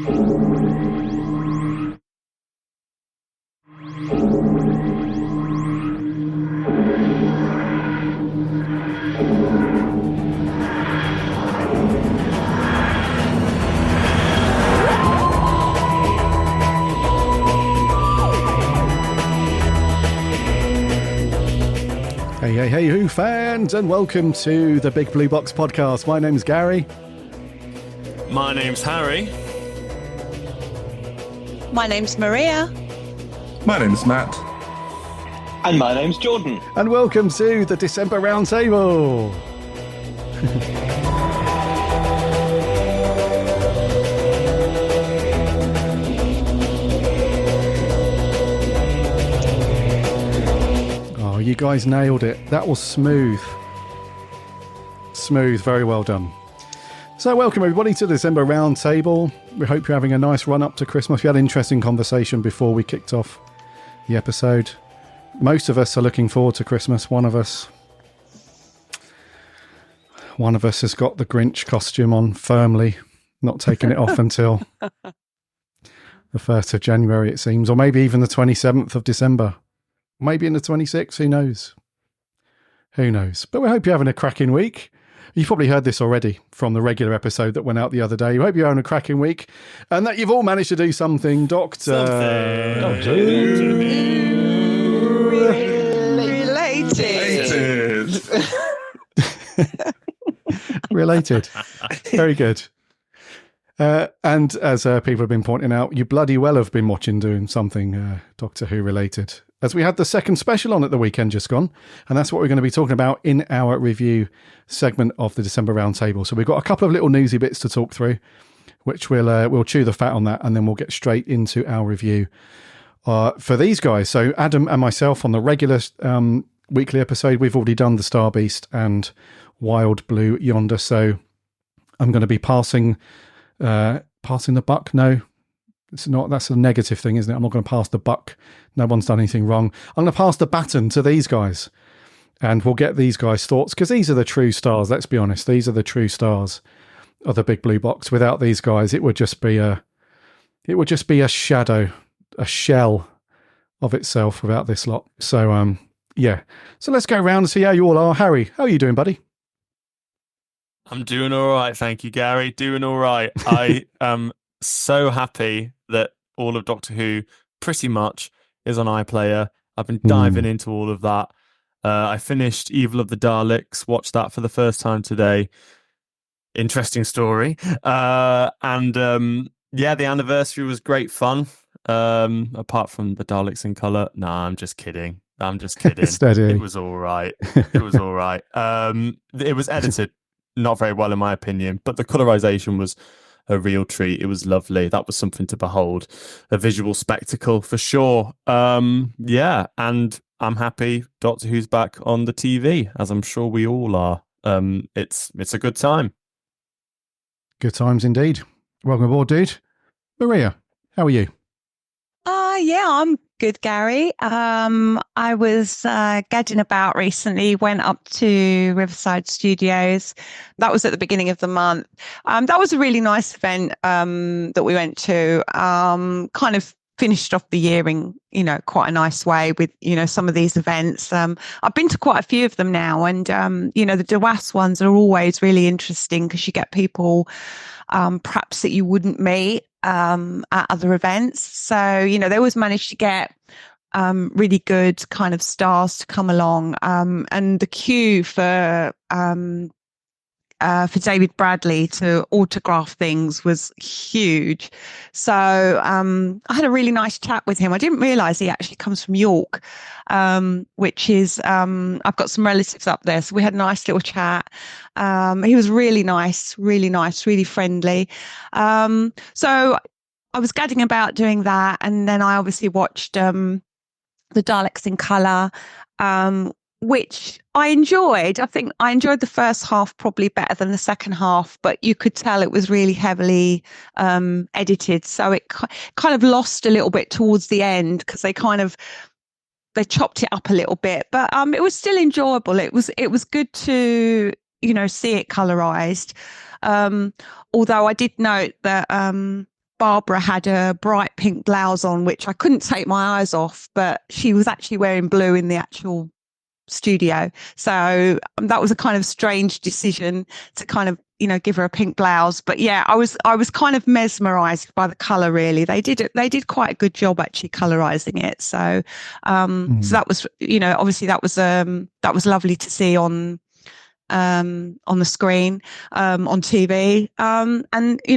Hey, Who fans, and welcome to the Big Blue Box podcast. My name's Gary. My name's Harry. My name's Maria. My name's Matt. And my name's Jordan. And welcome to the December Roundtable. You guys nailed it. That was smooth. Smooth, very well done. So welcome everybody to the December Roundtable. We hope you're having a nice run up to Christmas. We had an interesting conversation before we kicked off the episode. Most of us are looking forward to Christmas. One of us has got the Grinch costume on firmly, not taking it off until the 1st of January, it seems, or maybe even the 27th of December. Maybe in the 26th, who knows? Who knows? But we hope you're having a cracking week. You've probably heard this already from the regular episode that went out the other day. We hope you're having a cracking week and that you've all managed to do something, Doctor related. Very good. And as people have been pointing out, you bloody well have been doing something Doctor Who related. As we had the second special on at the weekend just gone, and that's what we're going to be talking about in our review segment of the December Roundtable. So we've got a couple of little newsy bits to talk through, which we'll chew the fat on that, and then we'll get straight into our review for these guys. So Adam and myself on the regular weekly episode, we've already done the Star Beast and Wild Blue Yonder. So I'm going to be passing the buck. No. It's not. That's a negative thing, isn't it? I'm not going to pass the buck. No one's done anything wrong. I'm going to pass the baton to these guys, and we'll get these guys' thoughts, because these are the true stars. Let's be honest. These are the true stars of the Big Blue Box. Without these guys, it would just be a shadow, a shell of itself without this lot. So, yeah. So let's go around and see how you all are. Harry, how are you doing, buddy? I'm doing all right, thank you, Gary. Doing all right. I am so happy that all of Doctor Who pretty much is on iPlayer. I've been diving into all of that. I finished Evil of the Daleks, watched that for the first time today. Interesting story. The anniversary was great fun. Apart from the Daleks in colour. Nah, I'm just kidding. Steady. It was all right. It was edited not very well in my opinion, but the colorization was a real treat. It was lovely. That was something to behold. A visual spectacle for sure. And I'm happy Doctor Who's back on the TV, as I'm sure we all are. It's a good time. Good times indeed. Welcome aboard, dude. Maria, how are you? I'm good, Gary. I was gadding about recently, went up to Riverside Studios. That was at the beginning of the month. That was a really nice event that we went to. Kind of finished off the year in, quite a nice way with, some of these events. I've been to quite a few of them now, and, the DWAS ones are always really interesting because you get people perhaps that you wouldn't meet at other events. So, they always manage to get really good kind of stars to come along. And the queue for David Bradley to autograph things was huge. So I had a really nice chat with him. I didn't realise he actually comes from York, which is, I've got some relatives up there. So we had a nice little chat. He was really nice, really friendly. So I was gadding about doing that. And then I obviously watched the Daleks in colour, which I enjoyed. I think I enjoyed the first half probably better than the second half, but you could tell it was really heavily edited. So it kind of lost a little bit towards the end because they chopped it up a little bit, but it was still enjoyable. It was good to, see it colorized. Although I did note that Barbara had a bright pink blouse on, which I couldn't take my eyes off, but she was actually wearing blue in the actual studio. So that was a kind of strange decision to kind of, give her a pink blouse. But yeah, I was kind of mesmerized by the color. Really, they did quite a good job actually colorizing it. So, so that was, obviously that was lovely to see on the screen, on TV. And,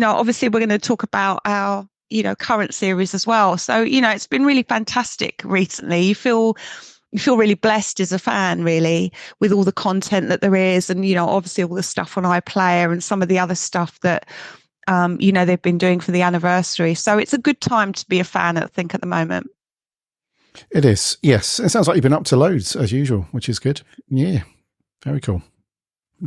obviously we're going to talk about our, current series as well. So, it's been really fantastic recently. You feel really blessed as a fan, really, with all the content that there is, and obviously all the stuff on iPlayer and some of the other stuff that they've been doing for the anniversary. So it's a good time to be a fan, I think, at the moment. It is, yes. It sounds like you've been up to loads as usual, which is good. Yeah, very cool.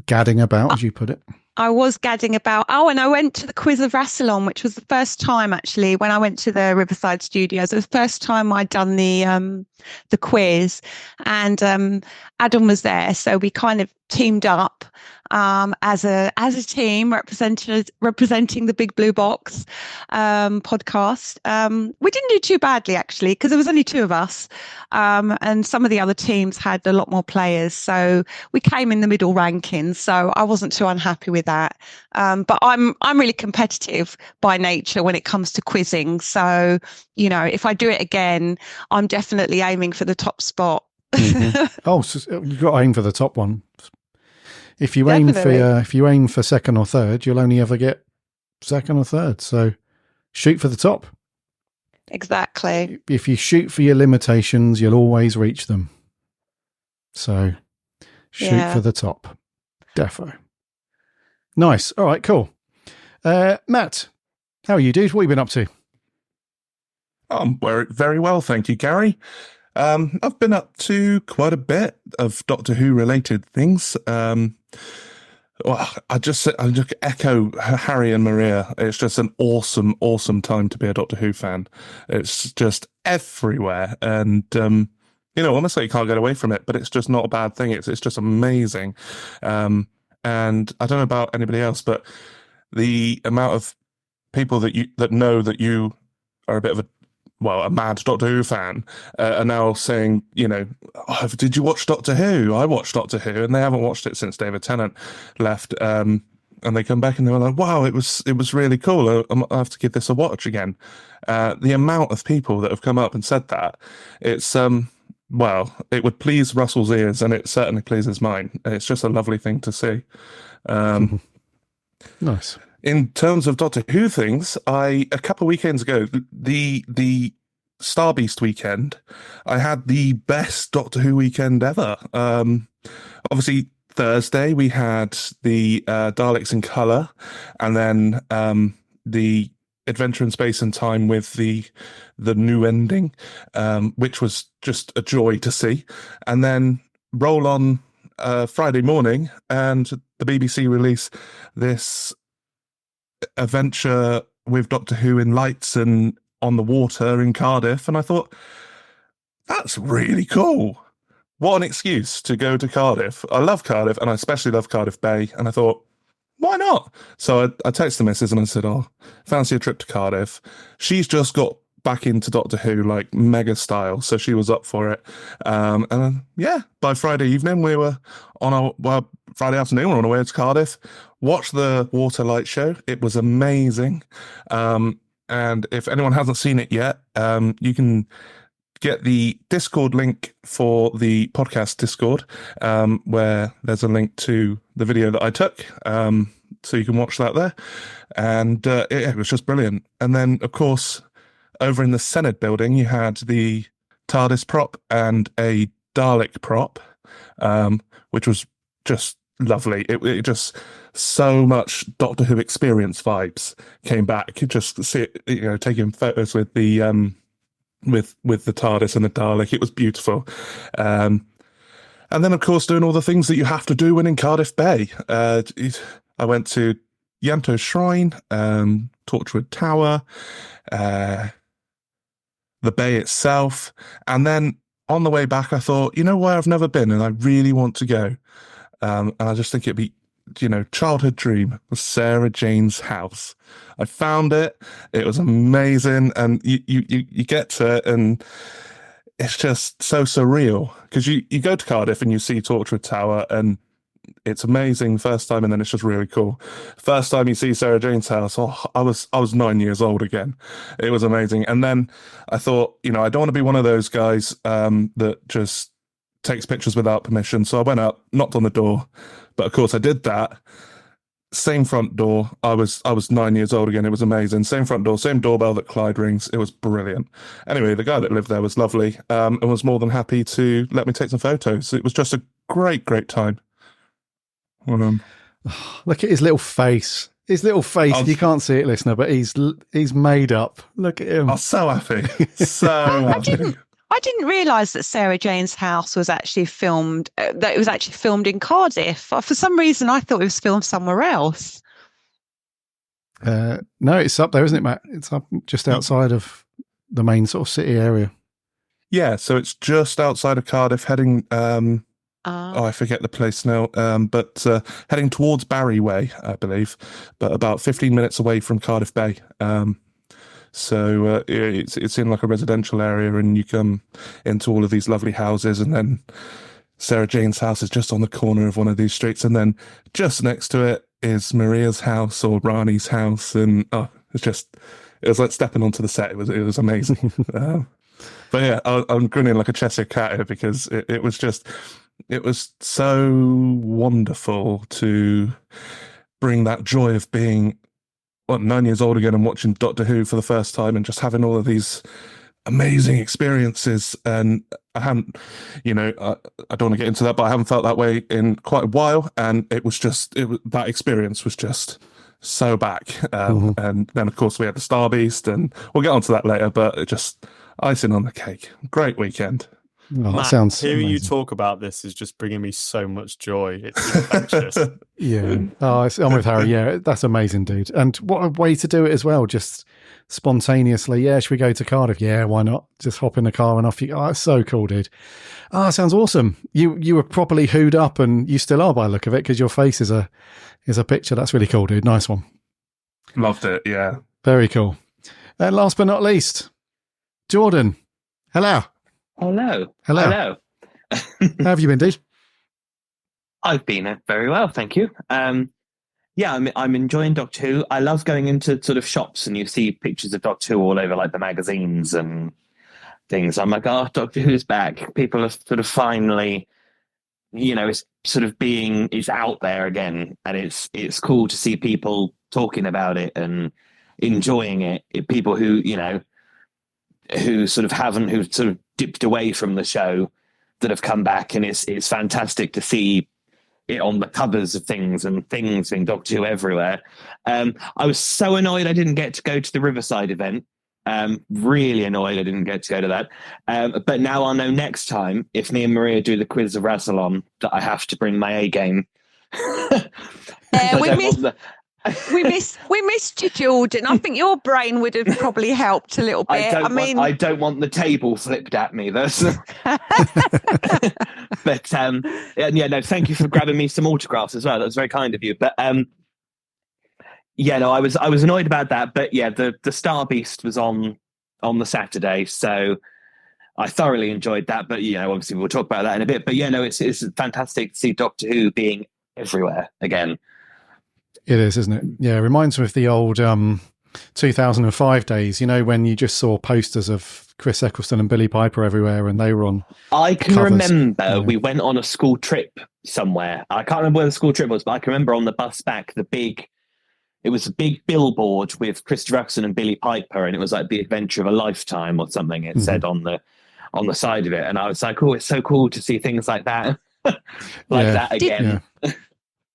Gadding about, as you put it. I was gadding about. Oh, and I went to the Quiz of Rassilon, which was the first time actually when I went to the Riverside Studios. It was the first time I'd done the quiz, and Adam was there, so we kind of teamed up as a team representing the Big Blue Box podcast. We didn't do too badly actually, because there was only two of us, and some of the other teams had a lot more players, so we came in the middle rankings. So I wasn't too unhappy with that. But I'm really competitive by nature when it comes to quizzing. So if I do it again, I'm definitely aiming for the top spot. Oh, so you've got to aim for the top one. If you aim for second or third, you'll only ever get second or third. So shoot for the top. Exactly. If you shoot for your limitations, you'll always reach them. So shoot for the top. Defo. Nice. All right, cool. Matt, how are you, dude? What have you been up to? I'm very well, thank you, Garry. I've been up to quite a bit of Doctor Who related things. I just echo Harry and Maria. It's just an awesome time to be a Doctor Who fan. It's just everywhere, and honestly, you can't get away from it. But it's just not a bad thing. It's just amazing. And I don't know about anybody else, but the amount of people that know that you are a bit of a mad Doctor Who fan are now saying, did you watch Doctor Who? I watched Doctor Who, and they haven't watched it since David Tennant left. And they come back and they were like, wow, it was really cool. I have to give this a watch again. The amount of people that have come up and said that, it's it would please Russell's ears, and it certainly pleases mine. It's just a lovely thing to see. Nice. In terms of Doctor Who things, a couple of weekends ago, the Star Beast weekend, I had the best Doctor Who weekend ever. Obviously, Thursday we had the Daleks in Colour, and then the Adventure in Space and Time with the new ending, which was just a joy to see. And then roll on Friday morning, and the BBC release this adventure with Doctor Who in lights and on the water in Cardiff, and I thought, that's really cool. What an excuse to go to Cardiff. I love Cardiff, and I especially love Cardiff Bay, and I thought, why not? So I texted the missus and I said, fancy a trip to Cardiff. She's just got back into Doctor Who, like mega style, so she was up for it. And then, by Friday evening, we were Friday afternoon, we were on our way to Cardiff, watched the water light show. It was amazing. And if anyone hasn't seen it yet, you can get the Discord link for the podcast Discord, where there's a link to the video that I took, so you can watch that there. And it was just brilliant. And then, of course, over in the Senate building, you had the TARDIS prop and a Dalek prop, which was just lovely. It just so much Doctor Who experience vibes came back. You just see it, taking photos with the with the TARDIS and the Dalek. It was beautiful. And then, of course, doing all the things that you have to do when in Cardiff Bay. I went to Yanto's Shrine, Torchwood Tower, the bay itself. And then on the way back, I thought, where I've never been and I really want to go. And I just think it'd be childhood dream was Sarah Jane's house. I found it. It was amazing, and you get to it, and it's just so surreal because you go to Cardiff and you see Torchwood Tower, and it's amazing first time, and then it's just really cool. First time you see Sarah Jane's house, I was 9 years old again. It was amazing, and then I thought, I don't want to be one of those guys that just takes pictures without permission. So I went up, knocked on the door, but of course I did that. Same front door. I was 9 years old again. It was amazing. Same front door, same doorbell that Clyde rings. It was brilliant. Anyway, the guy that lived there was lovely, and was more than happy to let me take some photos. It was just a great time. Look at his little face. His little face. You can't see it, listener, but he's made up. Look at him. I'm so happy. So happy. I didn't realise that Sarah Jane's house was actually filmed. That it was actually filmed in Cardiff. For some reason, I thought it was filmed somewhere else. No, it's up there, isn't it, Matt? It's up just outside of the main sort of city area. Yeah, so it's just outside of Cardiff, heading. I forget the place now. But heading towards Barry Way, I believe, but about 15 minutes away from Cardiff Bay. So it's in like a residential area, and you come into all of these lovely houses, and then Sarah Jane's house is just on the corner of one of these streets, and then just next to it is Maria's house or Rani's house, and it was like stepping onto the set. It was amazing. But yeah, I'm grinning like a Cheshire cat here because it was so wonderful to bring that joy of being 9 years old again and watching Doctor Who for the first time and just having all of these amazing experiences. And I haven't, I don't want to get into that, but I haven't felt that way in quite a while. And that experience was just so back. And then, of course, we had the Star Beast, and we'll get onto that later, but it just icing on the cake. Great weekend. Oh, Matt, that sounds hearing amazing. you talk about this is just bringing me so much joy. It's infectious. Yeah. I'm with Harry. Yeah, that's amazing, dude. And what a way to do it as well. Just spontaneously. Yeah, should we go to Cardiff? Yeah, why not? Just hop in the car and off you go. Oh, it's so cool, dude. Sounds awesome. You were properly hooed up, and you still are by the look of it, because your face is a picture. That's really cool, dude. Nice one. Loved it. Yeah. Very cool. And last but not least, Jordan. Hello. Hello. How have you been, dude? I've been very well, thank you. I'm enjoying Doctor Who. I love going into sort of shops and you see pictures of Doctor Who all over, like the magazines and things. I'm like, oh, Doctor Who's back. People are sort of finally, it's sort of it's out there again, and it's cool to see people talking about it and enjoying it. People who who sort of dipped away from the show that have come back, and it's fantastic to see it on the covers of things and things being Doctor Who everywhere. I was so annoyed I didn't get to go to the Riverside event. Really annoyed I didn't get to go to that. But now I'll know next time, if me and Maria do the quiz of Rassilon, that I have to bring my A game. We missed you, Jordan. I think your brain would have probably helped a little bit. I don't want the table flipped at me. That's but thank you for grabbing me some autographs as well. That was very kind of you. But I was annoyed about that. But yeah, the Star Beast was on the Saturday, so I thoroughly enjoyed that. But obviously we'll talk about that in a bit. But it's fantastic to see Doctor Who being everywhere again. It is, isn't it? Yeah, it reminds me of the old 2005 days, when you just saw posters of Chris Eccleston and Billy Piper everywhere, and they were on I can covers. Remember we went on a school trip somewhere. I can't remember where the school trip was, but I can remember on the bus back, it was a big billboard with Christopher Eccleston and Billy Piper, and it was like The Adventure of a Lifetime or something, it said on the side of it. And I was like, oh, it's so cool to see things like that. That again.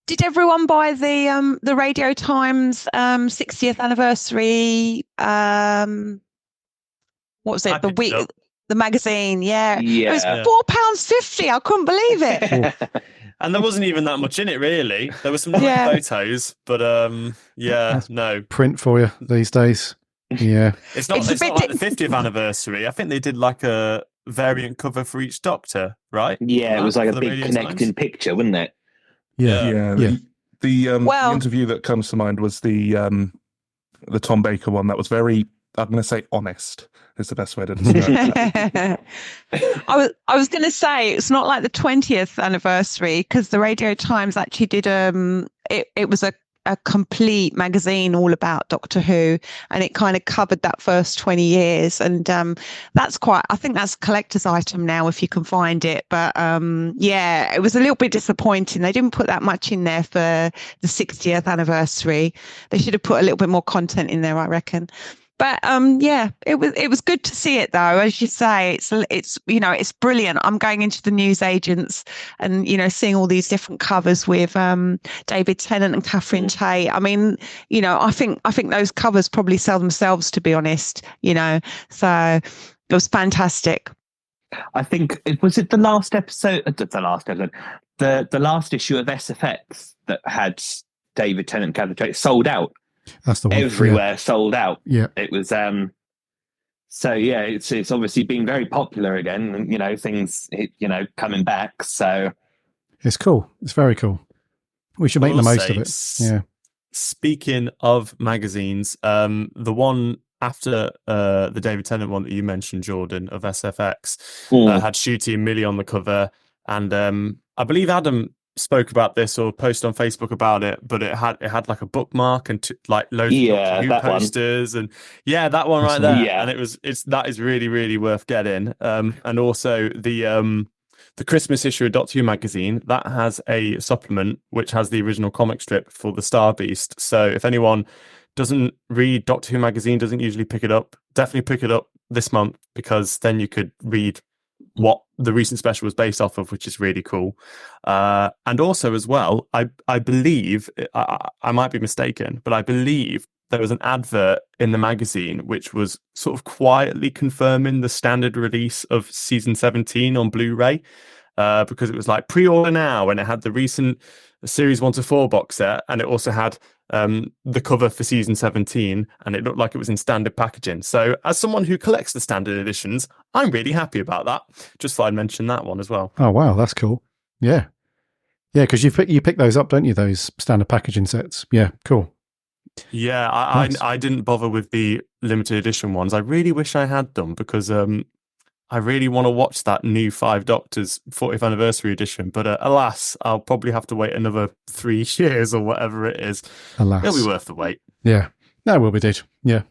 Did everyone buy the Radio Times 60th anniversary? What was it? The magazine? Yeah. It was £4.50. I couldn't believe it. And there wasn't even that much in it, really. There were some nice photos, but no print for you these days. Yeah, it's not like the 50th anniversary. I think they did like a variant cover for each Doctor, right? Yeah, it was like a big connecting picture, wasn't it? Yeah. The Well- interview that comes to mind was the Tom Baker one. That was very, I'm going to say, honest. Is the best way to describe it. I was going to say it's not like the 20th anniversary, because the Radio Times actually did it was a complete magazine all about Doctor Who, and it kind of covered that first 20 years, and that's I think that's a collector's item now if you can find it, but yeah, it was a little bit disappointing. They didn't put that much in there for the 60th anniversary. They should have put a little bit more content in there, I reckon. But yeah, it was good to see it though. As you say, it's it's brilliant. I'm going into the newsagents and seeing all these different covers with David Tennant and Catherine Tate. I mean, I think those covers probably sell themselves, to be honest. So it was fantastic. I think was it the last episode, the last issue of SFX that had David Tennant and Catherine Tate sold out. That's the one. Everywhere sold out. Yeah. It was so yeah, it's obviously been very popular again, and things coming back. So it's cool. It's very cool. We should make the most of it. Yeah. Speaking of magazines, the one after the David Tennant one that you mentioned, Jordan, of SFX, had Shooty and Millie on the cover, and I believe Adam spoke about this or posted on Facebook about it, but it had like a bookmark and like loads of new posters one. And that one right there. Yeah. And that is really, really worth getting. And also the Christmas issue of Doctor Who magazine that has a supplement which has the original comic strip for the Star Beast. So if anyone doesn't read Doctor Who magazine, doesn't usually pick it up, definitely pick it up this month, because then you could read what the recent special was based off of, which is really cool. And also as well, I believe, I might be mistaken, but I believe there was an advert in the magazine which was sort of quietly confirming the standard release of season 17 on Blu-ray, because it was like pre-order now, and it had the recent series 1 to 4 box set, and it also had the cover for season 17, and it looked like it was in standard packaging. So as someone who collects the standard editions, I'm really happy about that. Just thought I'd mention that one as well. Oh wow, that's cool. Yeah, because you pick those up, don't you, those standard packaging sets? Yeah, cool. Yeah, Nice. I didn't bother with the limited edition ones. I really wish I had them, because I really want to watch that new 5 Doctors 40th anniversary edition, but alas, I'll probably have to wait another 3 years or whatever it is. Alas. It'll be worth the wait. Yeah. No, it will be, dude. Yeah.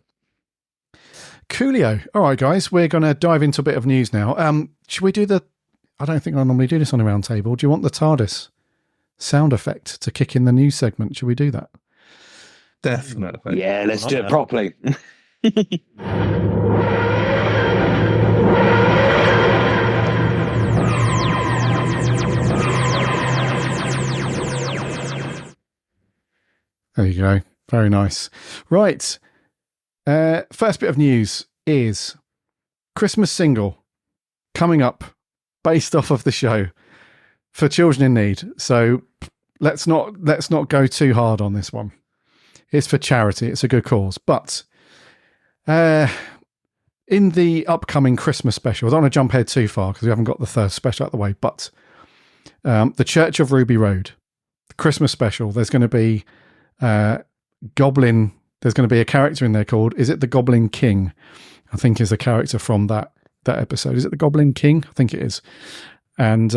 Coolio. All right, guys, we're going to dive into a bit of news now. Should we do I don't think I normally do this on a round table. Do you want the TARDIS sound effect to kick in the news segment? Should we do that? Definitely. Yeah, let's do it properly. There you go. Very nice. Right. First bit of news is Christmas single coming up based off of the show for Children in Need. So let's not go too hard on this one. It's for charity. It's a good cause. But in the upcoming Christmas special, I don't want to jump ahead too far because we haven't got the third special out of the way, but the Church of Ruby Road, the Christmas special, there's going to be Goblin. There's going to be a character in there called, is it the Goblin King? I think is a character from that episode. Is it the Goblin King? I think it is. And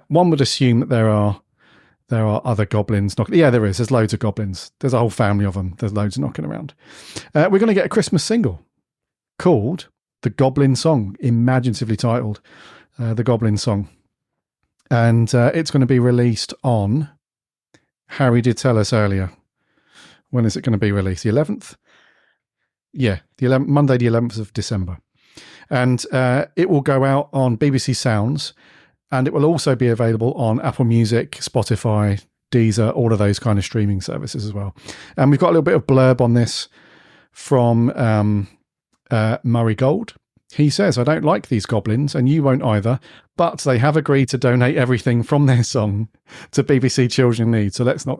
one would assume that there are other goblins. Yeah, there is. There's loads of goblins. There's a whole family of them. There's loads knocking around. We're going to get a Christmas single called The Goblin Song, imaginatively titled The Goblin Song. And it's going to be released on, Harry did tell us earlier, when is it going to be released? The 11th? Yeah, Monday the 11th of December. And it will go out on BBC Sounds, and it will also be available on Apple Music, Spotify, Deezer, all of those kind of streaming services as well. And we've got a little bit of blurb on this from Murray Gold. He says, I don't like these goblins, and you won't either, but they have agreed to donate everything from their song to BBC Children in Need, so let's not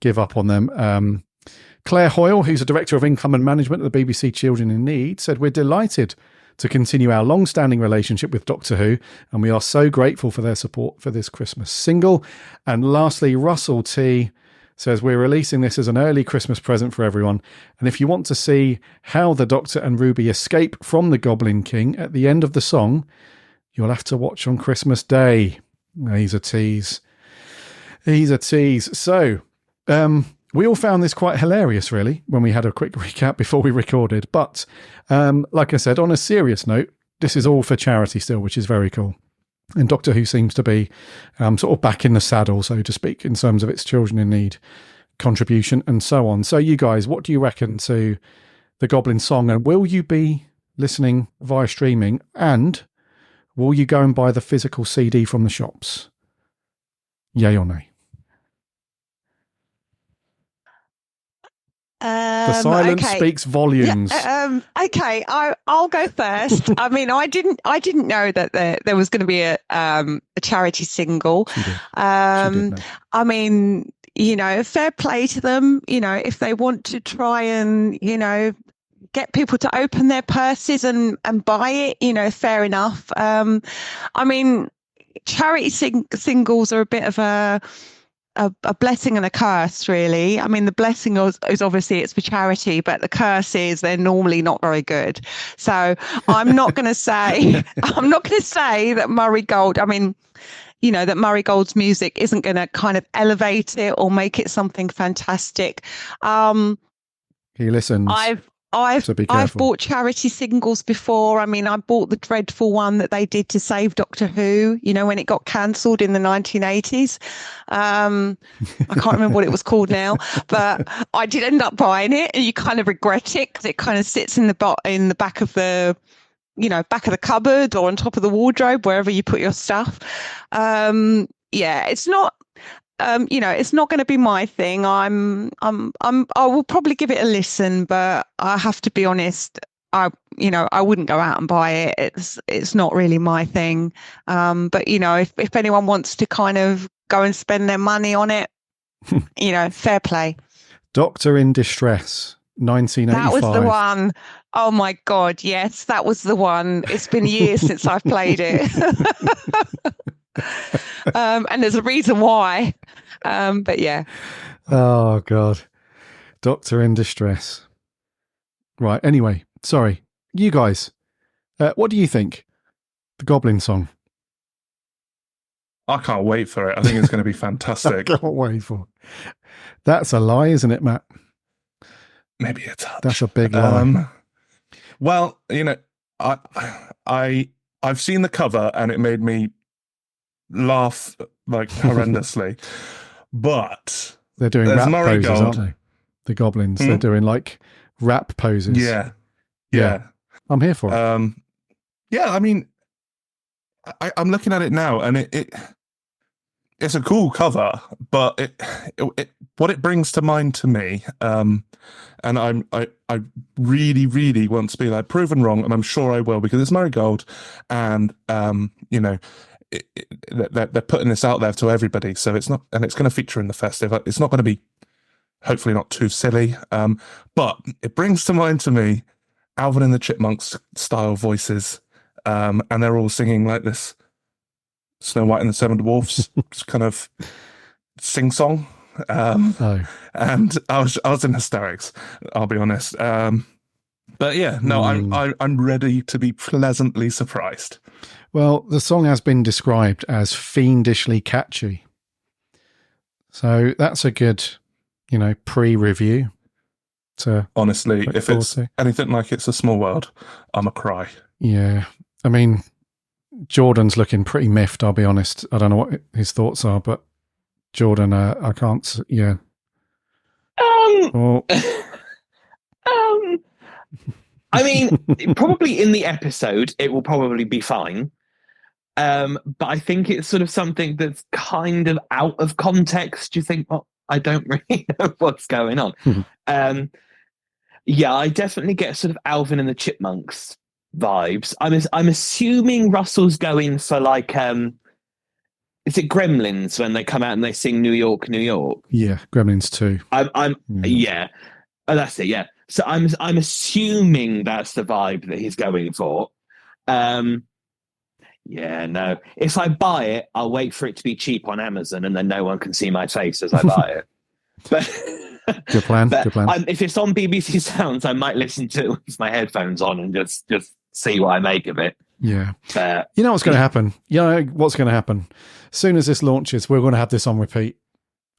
give up on them. Claire Hoyle, who's a Director of Income and Management at the BBC Children in Need, said, we're delighted to continue our long-standing relationship with Doctor Who, and we are so grateful for their support for this Christmas single. And lastly, Russell T says, we're releasing this as an early Christmas present for everyone. And if you want to see how the Doctor and Ruby escape from the Goblin King at the end of the song, you'll have to watch on Christmas Day. He's a tease. He's a tease. So, we all found this quite hilarious, really, when we had a quick recap before we recorded. But, like I said, on a serious note, this is all for charity still, which is very cool. And Doctor Who seems to be sort of back in the saddle, so to speak, in terms of its Children in Need contribution and so on. So you guys, what do you reckon to the Goblin Song? And will you be listening via streaming? And will you go and buy the physical CD from the shops? Yay or nay? The silence speaks volumes. Yeah, okay, I'll go first. I mean, I didn't know that there was going to be a charity single. She did I mean, fair play to them. If they want to try and get people to open their purses and buy it, fair enough. I mean, charity singles are a bit of a blessing and a curse, really. I mean, the blessing is obviously it's for charity, but the curse is they're normally not very good. So I'm not going to say that Murray Gold. I mean, that Murray Gold's music isn't going to kind of elevate it or make it something fantastic. He listens. I've bought charity singles before. I mean, I bought the dreadful one that they did to save Doctor Who, when it got cancelled in the 1980s. I can't remember what it was called now, but I did end up buying it, and you kind of regret it because it kind of sits in the back of the, back of the cupboard or on top of the wardrobe, wherever you put your stuff. It's not. It's not going to be my thing. I will probably give it a listen, but I have to be honest. I wouldn't go out and buy it. It's not really my thing. But if anyone wants to kind of go and spend their money on it, fair play. Doctor in Distress, 1985. That was the one. Oh my God, yes, that was the one. It's been years since I've played it. And there's a reason why. But yeah. Oh God. Doctor in Distress. Right. Anyway, sorry. You guys, what do you think? The Goblin Song. I can't wait for it. I think it's going to be I fantastic. can't wait for it. That's a lie, isn't it, Matt? Maybe a touch. That's a big lie. Well, I've seen the cover and it made me laugh like horrendously. But They're doing there's rap Murray poses, Gold. aren't they? The goblins. They're doing like rap poses. Yeah. I'm here for it. Yeah, I mean, I'm looking at it now, and it's a cool cover, but it what it brings to mind to me, and I really, really want to be like proven wrong, and I'm sure I will, because it's Murray Gold, and they're putting this out there to everybody, so it's not, and it's going to feature in the festival. It's not going to be, hopefully, not too silly, but it brings to mind to me Alvin and the Chipmunks style voices, and they're all singing like this Snow White and the Seven Dwarfs kind of sing song. And I was in hysterics, I'll be honest. But yeah, no, I'm ready to be pleasantly surprised. Well, the song has been described as fiendishly catchy. So that's a good, pre-review. Honestly, if it's anything like It's a Small World, I'm a cry. Yeah. I mean, Jordan's looking pretty miffed, I'll be honest. I don't know what his thoughts are, but Jordan, I can't, yeah. I mean, probably in the episode, it will probably be fine. But I think it's sort of something that's kind of out of context. You think, well, I don't really know what's going on. Yeah, I definitely get sort of Alvin and the Chipmunks vibes. I'm assuming Russell's going for like, is it Gremlins when they come out and they sing New York, New York? Yeah, Gremlins 2. Yeah. Oh, that's it. Yeah. So I'm assuming that's the vibe that he's going for. Yeah, no. If I buy it, I'll wait for it to be cheap on Amazon, and then no one can see my face as I buy it. But, Good plan. but Good plan. if it's on BBC Sounds, I might listen to it with my headphones on and just see what I make of it. Yeah. But You know what's going to happen? You know what's going to happen? As soon as this launches, we're going to have this on repeat.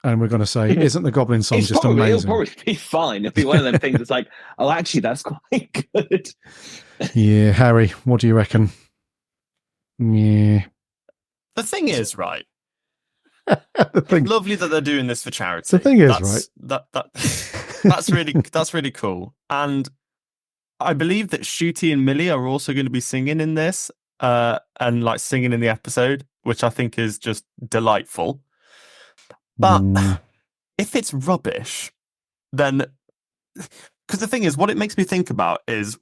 And we're going to say, isn't the Goblin Song just amazing? It'll probably be fine. It'll be one of them things that's like, oh, actually, that's quite good. Yeah, Harry, what do you reckon? Yeah. The thing is, right? The thing, Lovely that they're doing this for charity. the thing is, That's really cool. And I believe that Shooty and Millie are also going to be singing in this, and like singing in the episode, which I think is just delightful. But if it's rubbish, then because the thing is, what it makes me think about is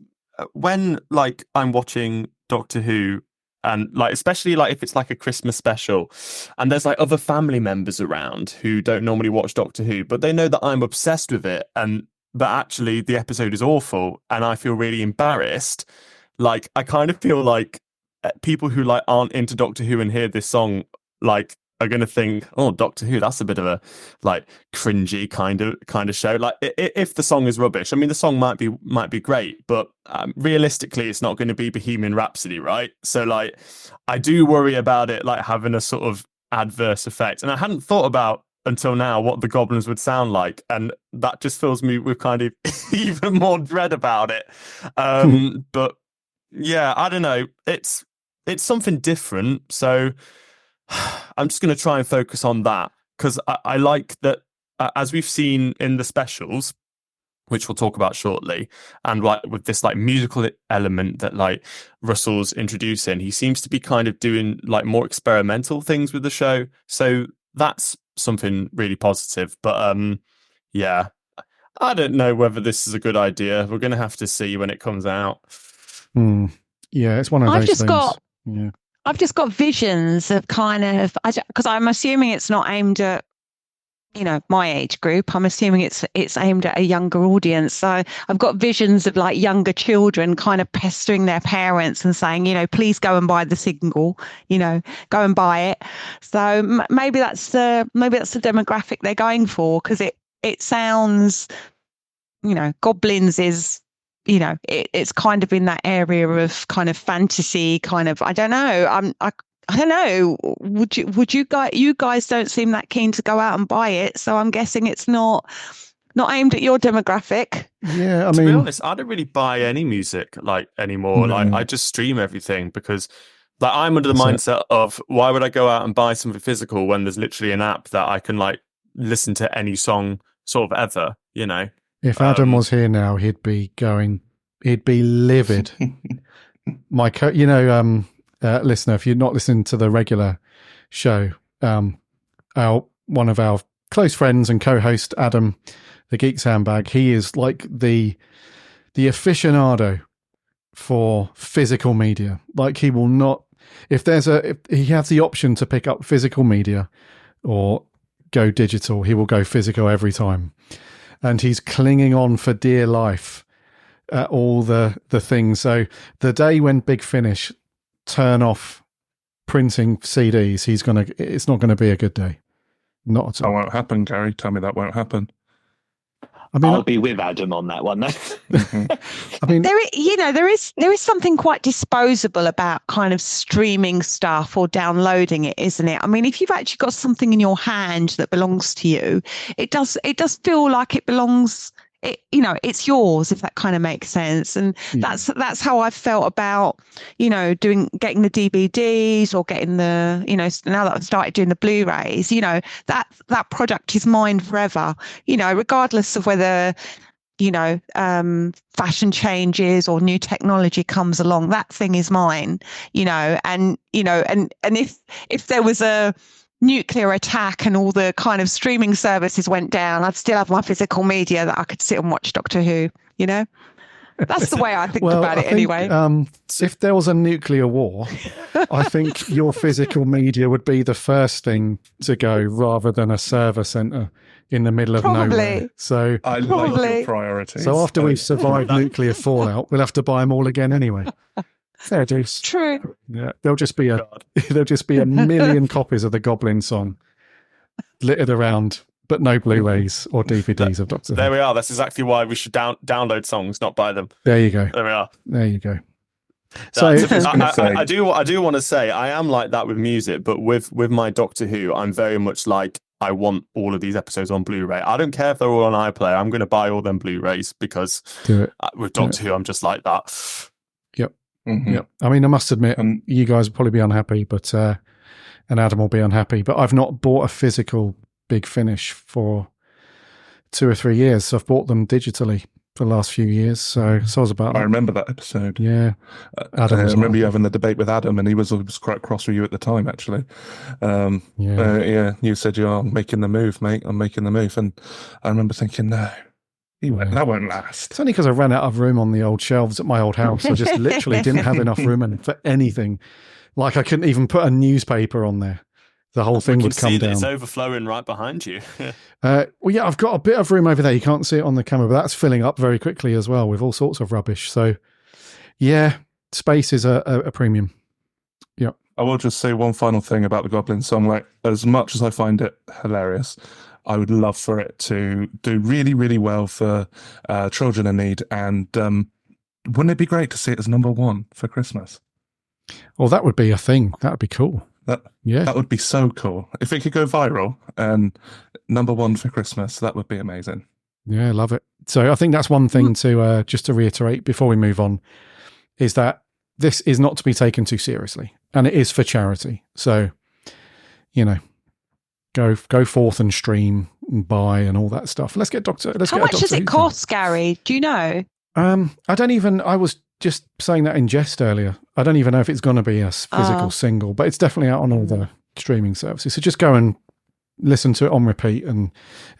when like I'm watching Doctor Who, and like especially like if it's like a Christmas special, and there's like other family members around who don't normally watch Doctor Who, but they know that I'm obsessed with it, and but actually the episode is awful, and I feel really embarrassed. Like I kind of feel like people who like aren't into Doctor Who and hear this song like are going to think, oh, Doctor Who, that's a bit of a like cringy kind of show. Like if the song is rubbish, I mean, the song might be great, but realistically, it's not going to be Bohemian Rhapsody, right? So like, I do worry about it like having a sort of adverse effect, and I hadn't thought about until now what the Goblins would sound like, and that just fills me with kind of even more dread about it. But yeah, I don't know. It's something different, so I'm just going to try and focus on that, because I like that, as we've seen in the specials, which we'll talk about shortly, and like with this like musical element that like Russell's introducing, he seems to be kind of doing like more experimental things with the show. So that's something really positive. But yeah, I don't know whether this is a good idea. We're going to have to see when it comes out. Yeah, it's one of those things. I've just got visions of kind of, because I'm assuming it's not aimed at, my age group. I'm assuming it's aimed at a younger audience. So I've got visions of like younger children kind of pestering their parents and saying, please go and buy the single, go and buy it. So maybe that's the demographic they're going for, because it sounds, Goblins is, it's kind of in that area of kind of fantasy, kind of, I don't know. I don't know. Would you guys don't seem that keen to go out and buy it. So I'm guessing it's not aimed at your demographic. Yeah. I to mean, be honest, I don't really buy any music like anymore. Like I just stream everything, because like I'm under the mindset of, why would I go out and buy something physical when there's literally an app that I can like listen to any song sort of ever, If Adam was here now, he'd be livid. Listener, if you're not listening to the regular show, one of our close friends and co-host, Adam, the Geek Sandbag, he is like the aficionado for physical media. Like he will not, if he has the option to pick up physical media or go digital, he will go physical every time. And he's clinging on for dear life at all the things. So the day when Big Finish turn off printing CDs, it's not gonna be a good day. Not at all. That won't happen, Gary. Tell me that won't happen. I mean, I'll be with Adam on that one. I mean, there is something quite disposable about kind of streaming stuff or downloading it, isn't it? I mean, if you've actually got something in your hand that belongs to you, it does feel like it belongs. It's yours, if that kind of makes sense. And that's how I felt about, getting the DVDs or getting the, now that I've started doing the Blu-rays, that product is mine forever, regardless of whether, fashion changes or new technology comes along, that thing is mine, and if there was a nuclear attack and all the kind of streaming services went down, I'd still have my physical media that I could sit and watch Doctor Who, That's the way I think about it anyway. If there was a nuclear war, I think your physical media would be the first thing to go rather than a server centre in the middle of nowhere. So I like your priorities. So after we've survived nuclear fallout, we'll have to buy them all again anyway. Fair dues. True. Yeah, there'll just be a million copies of the Goblin Song littered around but no Blu-rays or DVDs of Doctor Who. There we are. That's exactly why we should download songs, not buy them. There you go. There we are. There you go. So So I do want to say I am like that with music, but with my Doctor Who, I'm very much like I want all of these episodes on Blu-ray. I don't care if they're all on iPlayer. I'm going to buy all them Blu-rays because do it. With Doctor Who, I'm just like that. Yep. Mhm. Yep. I mean, I must admit, you guys will probably be unhappy, but and Adam will be unhappy. But I've not bought a physical Big Finish for 2 or 3 years. So I've bought them digitally for the last few years. So I was about. I remember that episode. Yeah. Adam I was remember not. you having the debate with Adam, and he was quite cross with you at the time, actually. You said, I'm making the move, mate. I'm making the move. And I remember thinking, no, that won't last. It's only because I ran out of room on the old shelves at my old house. I just literally didn't have enough room for anything. Like I couldn't even put a newspaper on there. The whole thing would come down. It's overflowing right behind you. Well, yeah, I've got a bit of room over there. You can't see it on the camera, but that's filling up very quickly as well with all sorts of rubbish. So, yeah, space is a premium. Yeah. I will just say one final thing about the Goblin Song. Like, as much as I find it hilarious, I would love for it to do really, really well for children in need. And wouldn't it be great to see it as number 1 for Christmas? Well, that would be a thing. That would be cool. That would be so cool. If it could go viral and number 1 for Christmas, that would be amazing. Yeah, love it. So I think that's one thing to just to reiterate before we move on, is that this is not to be taken too seriously, and it is for charity. So, go forth and stream and buy and all that stuff. Let's get Doctor. How much does it cost, Gary? Do you know? I was just saying that in jest earlier. I don't even know if it's going to be a physical single, but it's definitely out on all the streaming services. So just go and listen to it on repeat, and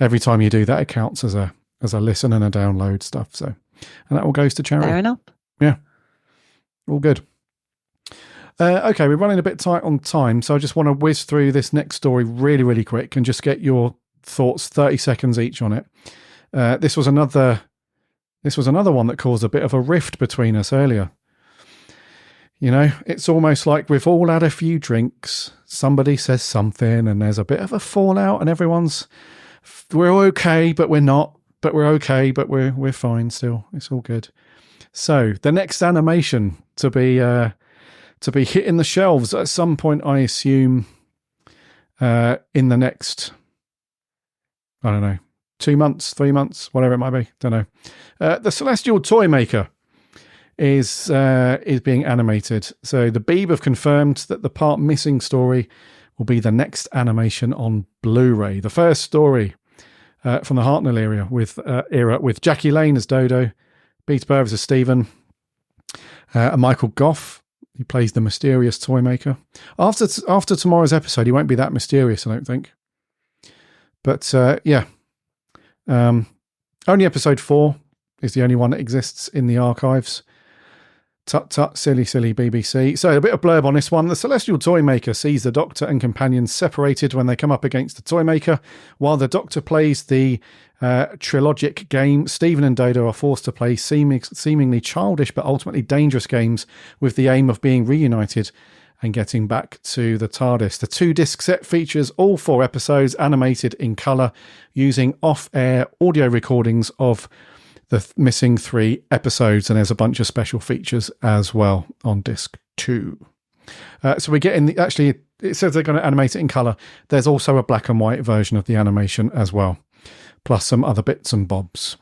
every time you do that, it counts as a listen and a download stuff. So, and that all goes to charity. Fair enough. Yeah, all good. Okay, we're running a bit tight on time, so I just want to whiz through this next story really, really quick and just get your thoughts, 30 seconds each on it. This was another one that caused a bit of a rift between us earlier. It's almost like we've all had a few drinks, somebody says something, and there's a bit of a fallout, and we're okay, but we're not, but we're okay, but we're fine still. It's all good. So the next animation to be hitting the shelves at some point, I assume, in the next, I don't know, 2 months, 3 months, whatever it might be. Don't know. The Celestial Toymaker is being animated. So the Beeb have confirmed that the part missing story will be the next animation on Blu-ray. The first story from the Hartnell era with Jackie Lane as Dodo, Peter Purves as Stephen, and Michael Gough, who plays the mysterious Toymaker. After tomorrow's episode, he won't be that mysterious, I don't think. But yeah. Only episode 4 is the only one that exists in the archives. Tut tut, silly BBC. So a bit of blurb on this one. The Celestial Toymaker sees the Doctor and companions separated when they come up against the Toymaker. While the Doctor plays the trilogic game, Stephen and Dodo are forced to play seemingly childish but ultimately dangerous games with the aim of being reunited and getting back to the TARDIS. The 2-disc set features all 4 episodes animated in colour using off-air audio recordings of the missing 3 episodes, and there's a bunch of special features as well on disc 2. So we're getting it says they're going to animate it in colour. There's also a black and white version of the animation as well, plus some other bits and bobs.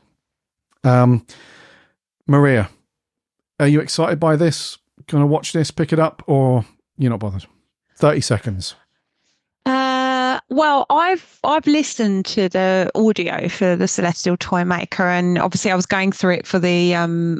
Maria, are you excited by this? Going to watch this, pick it up, or you're not bothered? 30 seconds. Well, I've listened to the audio for the Celestial Toymaker, and obviously I was going through it for the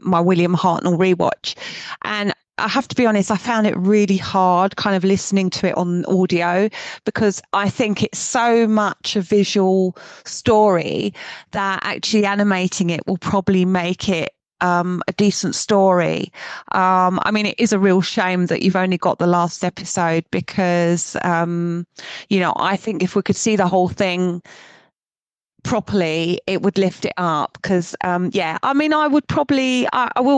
my William Hartnell rewatch, and I have to be honest, I found it really hard kind of listening to it on audio, because I think it's so much a visual story that actually animating it will probably make it a decent story. I mean, it is a real shame that you've only got the last episode, because I think if we could see the whole thing properly, it would lift it up. Because I mean, I will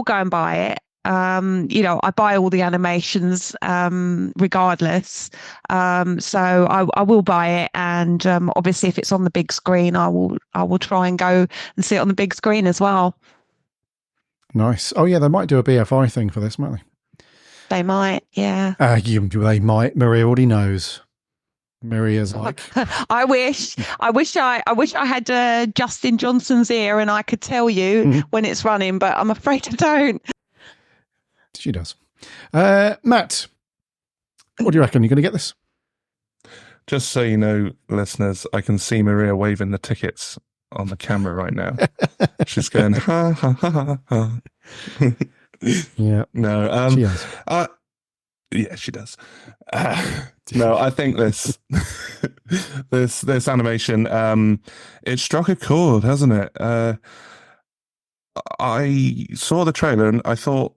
go and buy it. I buy all the animations regardless. So I will buy it, and obviously if it's on the big screen, I will try and go and see it on the big screen as well. Nice. Oh yeah, they might do a BFI thing for this, might they? They might, yeah. They might. Maria already knows. Maria's like, I wish I had Justin Johnson's ear and I could tell you when it's running, but I'm afraid I don't. She does. Matt, what do you reckon? You going to get this? Just so you know, listeners, I can see Maria waving the tickets on the camera right now. She's going, ha, ha, ha, ha, ha. Yeah. No, she has. Yeah, she does. No, I think this this animation, it struck a chord, hasn't it? I saw the trailer and I thought,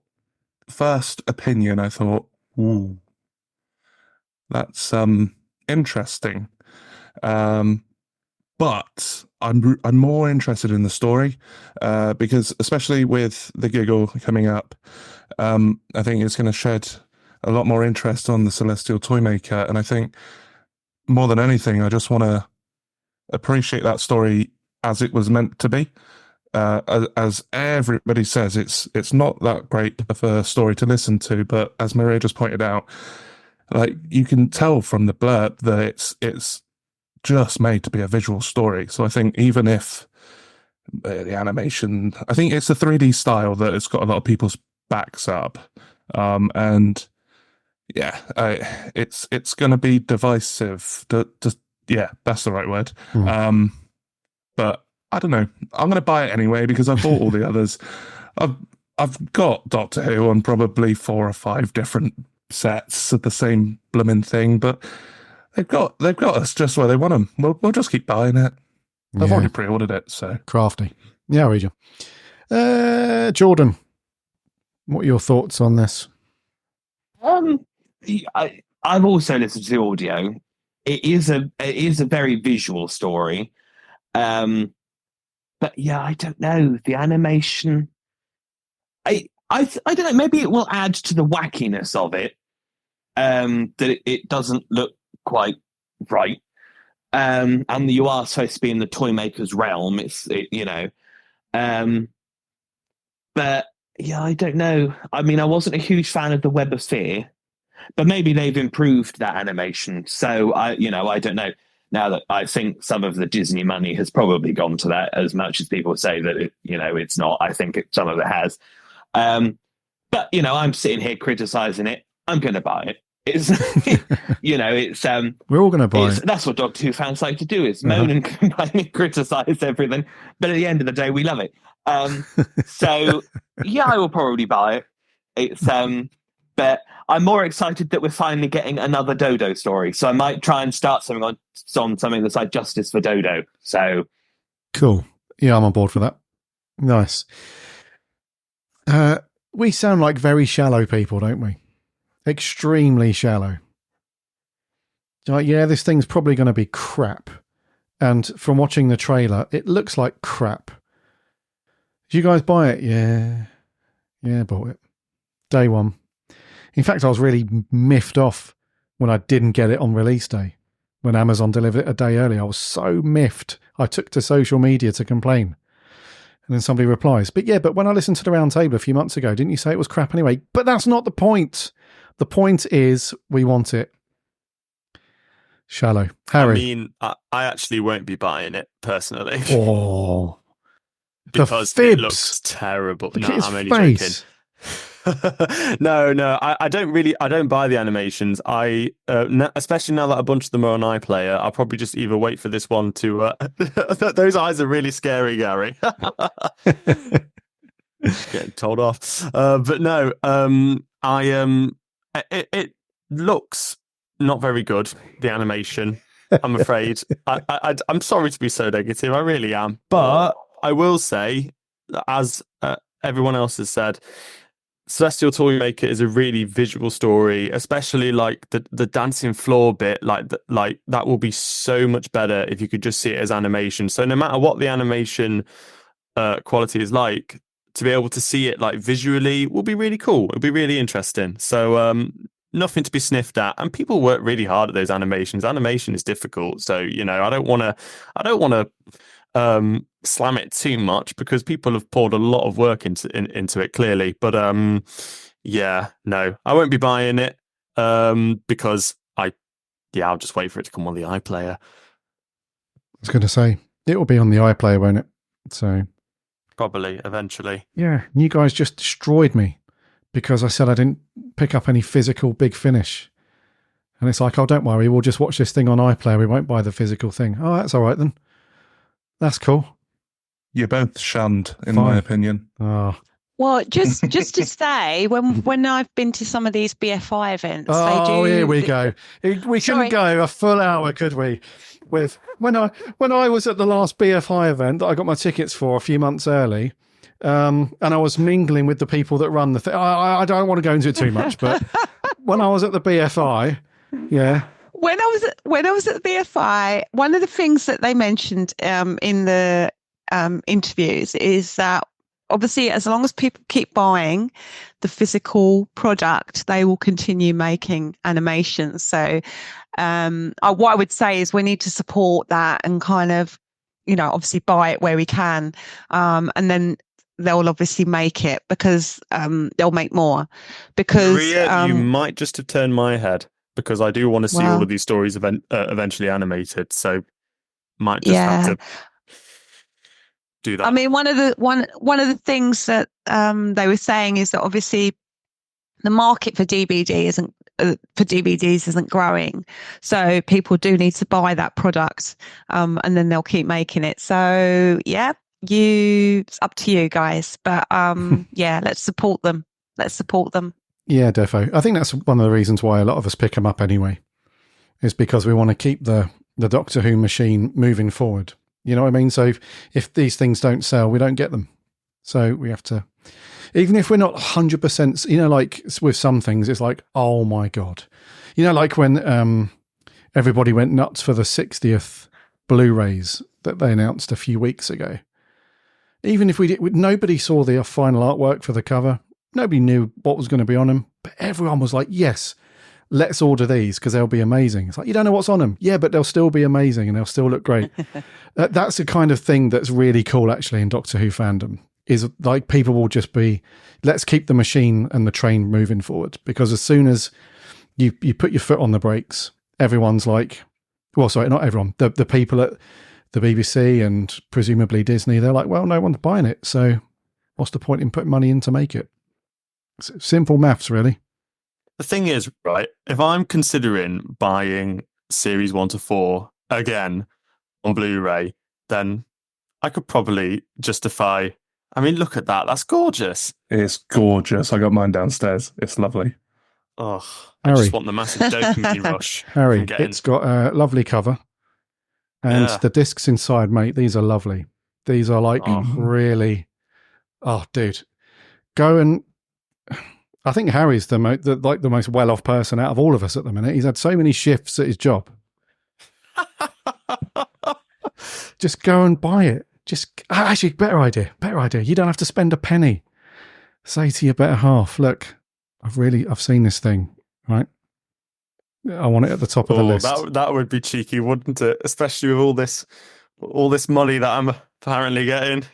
first opinion, I thought, ooh, that's interesting. But I'm more interested in the story because, especially with the giggle coming up, I think it's going to shed a lot more interest on the Celestial Toymaker. And I think more than anything, I just want to appreciate that story as it was meant to be. As everybody says, it's not that great of a story to listen to, but as Maria just pointed out, like you can tell from the blurb that it's just made to be a visual story. So I think even if the animation, I think it's the 3D style that it's got a lot of people's backs up, and yeah, it's going to be divisive. Yeah, that's the right word. But I don't know. I'm going to buy it anyway because I've bought all the others. I've got Doctor Who on probably 4 or 5 different sets of the same blooming thing, but they've got us just where they want them. We'll just keep buying it. I've already pre-ordered it, so crafty. Yeah, I'll read you. Jordan, what are your thoughts on this? I've also listened to the audio. It is a very visual story. But yeah, I don't know. The animation, I don't know. Maybe it will add to the wackiness of it. That it doesn't look quite right. And you are supposed to be in the Toymaker's realm. But yeah, I don't know. I mean, I wasn't a huge fan of the Web of Fear, but maybe they've improved that animation. So I don't know. Now that I think some of the Disney money has probably gone to that, as much as people say that it's not. I think some of it has. But I'm sitting here criticizing it. I'm going to buy it. It's we're all going to buy it. That's what Doctor Who fans like to do: is moan and complain and criticize everything. But at the end of the day, we love it. So yeah, I will probably buy it. It's but I'm more excited that we're finally getting another Dodo story. So I might try and start something on something that's like Justice for Dodo. So cool. Yeah, I'm on board for that. Nice. We sound like very shallow people, don't we? Extremely shallow. Like, yeah, this thing's probably going to be crap. And from watching the trailer, it looks like crap. Did you guys buy it? Yeah. Yeah, bought it. Day one. In fact, I was really miffed off when I didn't get it on release day. When Amazon delivered it a day early, I was so miffed. I took to social media to complain. And then somebody replies, but when I listened to the roundtable a few months ago, didn't you say it was crap anyway? But that's not the point. The point is we want it. Shallow. Harry. I mean, I actually won't be buying it personally. Oh. Because it looks terrible. Look no, at his I'm only face. joking. No, I don't buy the animations. Especially now that a bunch of them are on iPlayer, I'll probably just either wait for this one to those eyes are really scary, Gary. Getting told off. But no, it looks not very good, the animation, I'm afraid. I'm sorry to be so negative, I really am. But I will say, as everyone else has said, Celestial Toymaker is a really visual story, especially like the dancing floor bit. Like that will be so much better if you could just see it as animation. So no matter what the animation quality is like, to be able to see it like visually will be really cool. It'll be really interesting. So nothing to be sniffed at, and people work really hard at those animations. Animation is difficult, so I don't want to slam it too much because people have poured a lot of work into it clearly. But yeah, no, I won't be buying it because I'll just wait for it to come on the iPlayer. I was going to say it will be on the iPlayer, won't it? So probably eventually. Yeah, you guys just destroyed me because I said I didn't pick up any physical Big Finish. And it's like, oh, don't worry, we'll just watch this thing on iPlayer. We won't buy the physical thing. Oh, that's all right then. That's cool. You're both shunned, in my opinion. Oh. Well, just to say, when I've been to some of these BFI events, oh, they do. Here we go. We couldn't go a full hour, could we? With when I was at the last BFI event that I got my tickets for a few months early, and I was mingling with the people that run the thing. I don't want to go into it too much, but when I was at the BFI, yeah. When I was at the BFI, one of the things that they mentioned in the interviews is that obviously, as long as people keep buying the physical product, they will continue making animations. So what I would say is we need to support that and kind of, obviously buy it where we can. And then they'll obviously make it because they'll make more. Because Maria, you might just have turned my head because I do want to see all of these stories eventually animated. So might just have to do that. I mean, one of the things that they were saying is that obviously the market for DVDs isn't growing, so people do need to buy that product, and then they'll keep making it. So yeah, it's up to you guys, but yeah, let's support them. Yeah, defo. I think that's one of the reasons why a lot of us pick them up anyway, is because we want to keep the Doctor Who machine moving forward. You know what I mean? So if these things don't sell, we don't get them. So we have to, even if we're not 100%, like with some things, it's like, oh my God. Like when everybody went nuts for the 60th Blu-rays that they announced a few weeks ago. Even if nobody saw the final artwork for the cover. Nobody knew what was going to be on them. But everyone was like, yes, let's order these because they'll be amazing. It's like, you don't know what's on them. Yeah, but they'll still be amazing and they'll still look great. That's the kind of thing that's really cool, actually, in Doctor Who fandom, is like people will just be, let's keep the machine and the train moving forward. Because as soon as you put your foot on the brakes, everyone's like, well, sorry, not everyone, the people at the BBC and presumably Disney, they're like, well, no one's buying it. So what's the point in putting money in to make it? It's simple maths, really. The thing is, right, if I'm considering buying series 1 to 4 again on Blu-ray, then I could probably justify. I mean, look at that. That's gorgeous. It's gorgeous. I got mine downstairs. It's lovely. Oh, I just want the massive dopamine rush. Harry, it's got a lovely cover. And the discs inside, mate, these are lovely. These are like really... Oh, dude. Go and... I think Harry's the most well-off person out of all of us at the minute. He's had so many shifts at his job. Just go and buy it. Actually, better idea. You don't have to spend a penny. Say to your better half, look, I've seen this thing, right? I want it at the top of the list. That would be cheeky, wouldn't it? Especially with all this money that I'm apparently getting,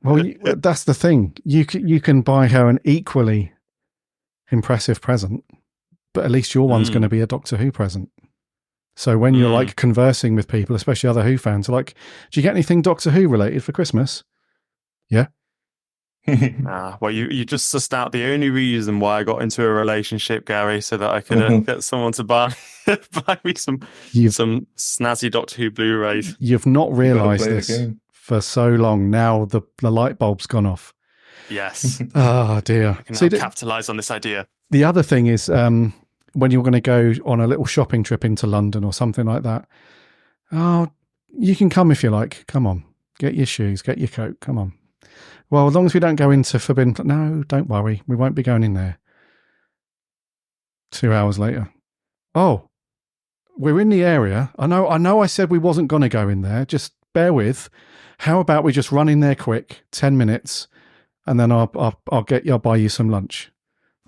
Well, that's the thing. You can buy her an equally impressive present, but at least your one's going to be a Doctor Who present. So when you're like conversing with people, especially other Who fans, are like, do you get anything Doctor Who related for Christmas? Yeah. Well, you just sussed out the only reason why I got into a relationship, Gary, so that I could get someone to buy me some snazzy Doctor Who Blu-rays. You've not realised this for so long. Now the light bulb's gone off. Yes. Oh dear. I can capitalise on this idea. The other thing is when you're going to go on a little shopping trip into London or something like that. Oh, you can come if you like. Come on. Get your shoes, get your coat. Come on. Well, as long as we don't go into Forbidden... No, don't worry. We won't be going in there. 2 hours later. Oh, we're in the area. I know I said we wasn't going to go in there. Just bear with. How about we just run in there quick, 10 minutes, and then I'll buy you some lunch.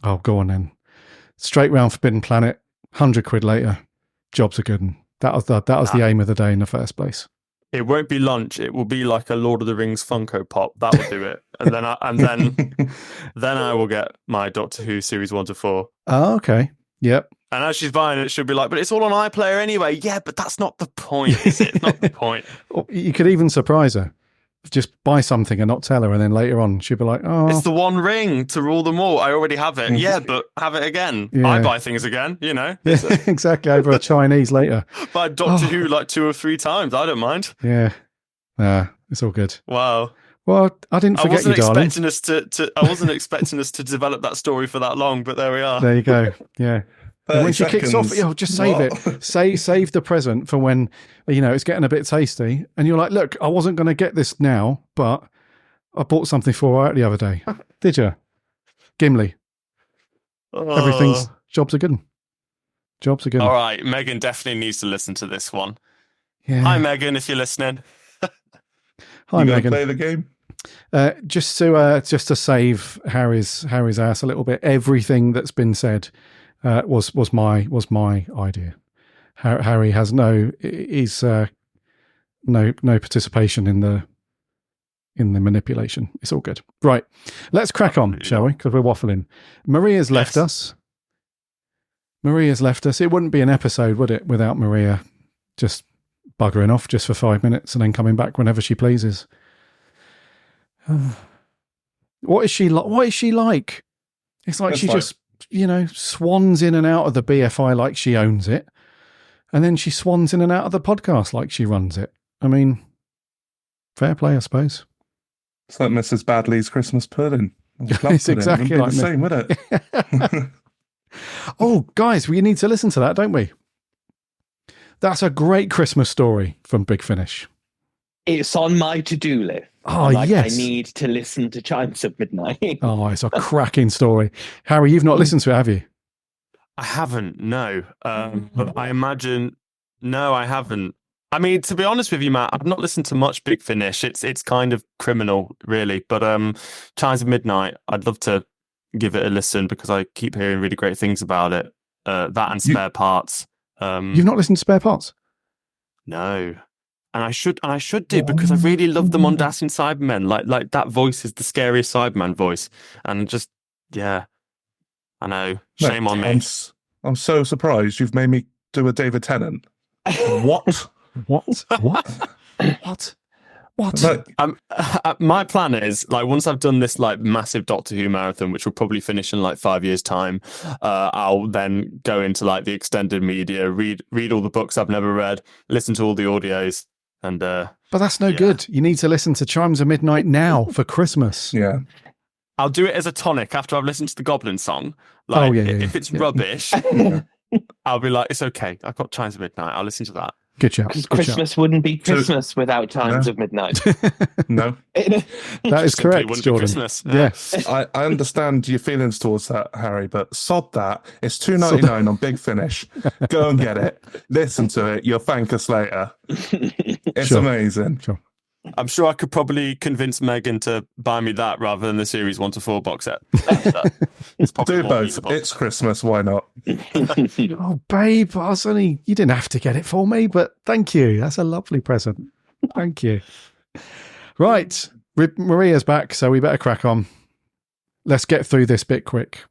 Oh, go on then. Straight round Forbidden Planet. £100 later, job's a good one. That was the aim of the day in the first place. It won't be lunch. It will be like a Lord of the Rings Funko Pop. That will do it. And then I will get my Doctor Who series 1 to 4. Oh, okay. Yep. And as she's buying it, she'll be like, "But it's all on iPlayer anyway." Yeah, but that's not the point, is it? It's not the point. You could even surprise her. Just buy something and not tell her, and then later on she'll be like, "Oh, it's the one ring to rule them all. I already have it." Yeah, but have it again. Yeah. I buy things again, you know. Yeah, exactly. Over a Chinese later. Buy Doctor Who like 2 or 3 times. I don't mind. Yeah. It's all good. Wow. Well, I didn't forget you, darling. I wasn't expecting us to develop that story for that long, but there we are. There you go. Yeah. And when she kicks off, just save What? it. Save the present for when, it's getting a bit tasty. And you're like, look, I wasn't going to get this now, but I bought something for her out the other day. Did you? Gimli. Job's a good one. Job's a good one. All right. Megan definitely needs to listen to this one. Yeah. Hi, Megan, if you're listening. Hi, Megan. Play the game. Just to save Harry's ass a little bit, everything that's been said was my idea. Harry has no participation in the manipulation. It's all good. Right, let's crack on, shall we? Because we're waffling. Maria's left us. It wouldn't be an episode, would it, without Maria just buggering off just for 5 minutes and then coming back whenever she pleases. What is she like? It's like she just, swans in and out of the BFI like she owns it. And then she swans in and out of the podcast like she runs it. I mean, fair play, I suppose. It's like Mrs. Badley's Christmas pudding. It's exactly like like the same, would it? Oh, guys, we need to listen to that, don't we? That's a great Christmas story from Big Finish. It's on my to-do list. Oh, yes. I need to listen to Chimes of Midnight. Oh, it's a cracking story. Harry, you've not listened to it, have you? I haven't, no. But I imagine, no, I haven't. I mean, to be honest with you, Matt, I've not listened to much Big Finish. It's kind of criminal, really. But Chimes of Midnight, I'd love to give it a listen because I keep hearing really great things about it. That and Spare Parts. You've not listened to Spare Parts? No. And I should do because I really love the Mondasian Cybermen. Like that voice is the scariest Cyberman voice. And just, yeah, I know. Shame on me. I'm so surprised you've made me do a David Tennant. What? What? My plan is, once I've done this massive Doctor Who marathon, which will probably finish in 5 years' time, I'll then go into the extended media, read all the books I've never read, listen to all the audios, and but that's no good. You need to listen to Chimes of Midnight now for Christmas. Yeah, I'll do it as a tonic after I've listened to the Goblin Song. If it's rubbish, I'll be like, it's okay. I've got Chimes of Midnight. I'll listen to that. Good job. Because Christmas wouldn't be Christmas without Chimes of Midnight. No. That is correct, Jordan. Christmas. Yes. I understand your feelings towards that, Harry, but sod that. It's $2.99 on Big Finish. Go and get it. Listen to it. You'll thank us later. It's amazing. Sure. I'm sure I could probably convince Megan to buy me that rather than the series 1 to 4 box set. It's do both. It's Christmas. Why not? Oh, babe, you didn't have to get it for me, but thank you. That's a lovely present. Thank you. Right. Maria's back, so we better crack on. Let's get through this bit quick.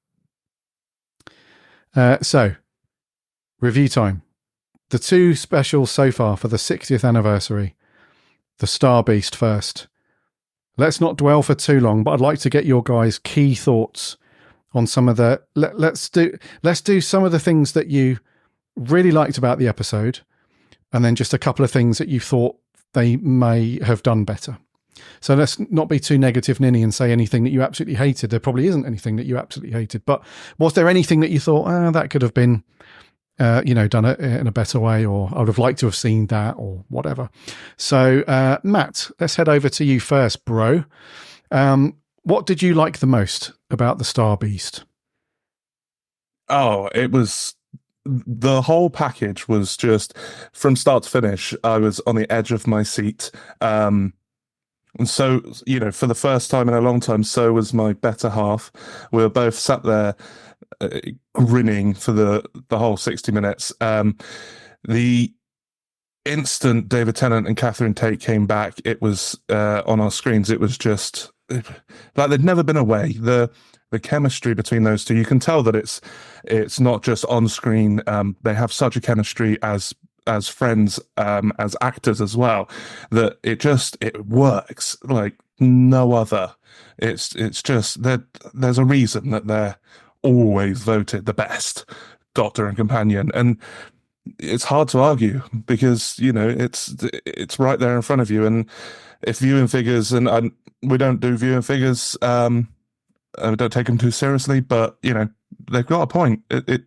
So, review time. The 2 specials so far for the 60th anniversary. The Star Beast first. Let's not dwell for too long, but I'd like to get your guys' key thoughts on some of the. Let's do some of the things that you really liked about the episode, and then just a couple of things that you thought they may have done better. So let's not be too negative, Ninny, and say anything that you absolutely hated. There probably isn't anything that you absolutely hated, but was there anything that you thought, that could have been done it in a better way, or I would have liked to have seen that, or whatever. So, Matt, let's head over to you first, bro. What did you like the most about the Star Beast? Oh, it was the whole package was just from start to finish. I was on the edge of my seat. And so, for the first time in a long time, so was my better half. We were both sat there grinning for the whole 60 minutes. The instant David Tennant and Catherine Tate came back, it was on our screens. It was just like they'd never been away. The chemistry between those two, you can tell that it's not just on screen. They have such a chemistry as friends, as actors as well, that it works like no other. It's just that there's a reason that they're always voted the best Doctor and companion, and it's hard to argue because it's right there in front of you. And if viewing figures, and we don't do viewing figures, we don't take them too seriously, but they've got a point. It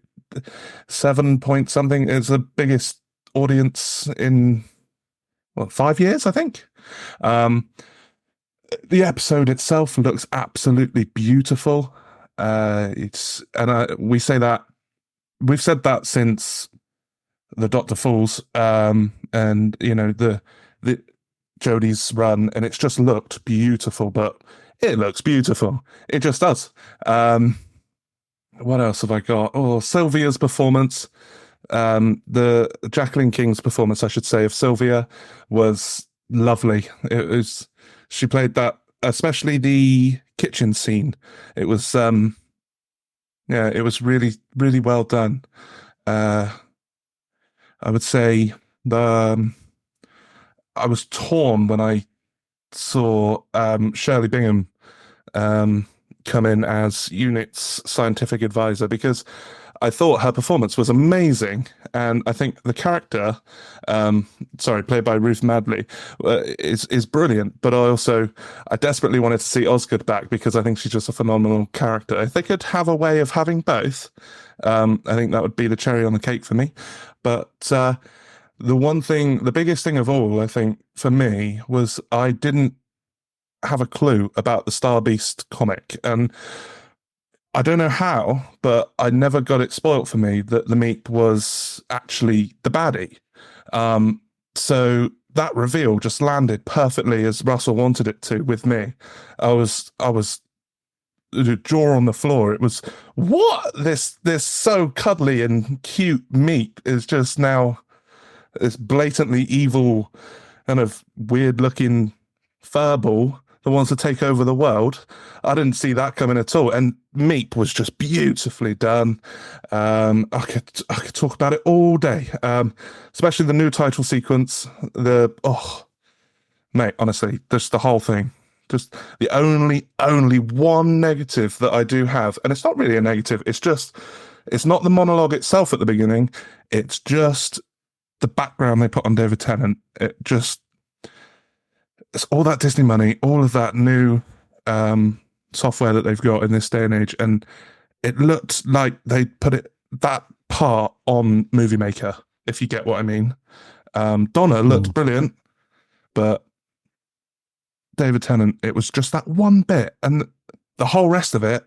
7 point something is the biggest audience in 5 years, I think. The episode itself looks absolutely beautiful. We say that we've said that since the Doctor Falls, and the Jodie's run, and it's just looked beautiful. But it looks beautiful. It just does. What else have I got? Oh, Sylvia's performance. The Jacqueline King's performance, I should say, of Sylvia was lovely. She played that, especially the kitchen scene. It was, it was really, really well done. I would say I was torn when I saw Shirley Bingham come in as Unit's scientific advisor, because I thought her performance was amazing, and I think the character, played by Ruth Madley, is brilliant. But I desperately wanted to see Osgood back because I think she's just a phenomenal character. If they could have a way of having both, I think that would be the cherry on the cake for me. But the biggest thing of all, I think, for me, was I didn't have a clue about the Star Beast comic, and I don't know how, but I never got it spoilt for me that the Meep was actually the baddie. So that reveal just landed perfectly as Russell wanted it to with me. I was jaw on the floor. It was, what? This so cuddly and cute Meep is just now this blatantly evil, kind of weird looking furball that wants to take over the world. I didn't see that coming at all. And Meep was just beautifully done. I could talk about it all day. Especially the new title sequence. Mate, honestly, just the whole thing. Just the only one negative that I do have, and it's not really a negative, it's not the monologue itself at the beginning, it's just the background they put on David Tennant. It's all that Disney money, all of that new software that they've got in this day and age, and it looked like they put that part on Movie Maker, if you get what I mean. Donna looked brilliant, but David Tennant, it was just that one bit, and the whole rest of it,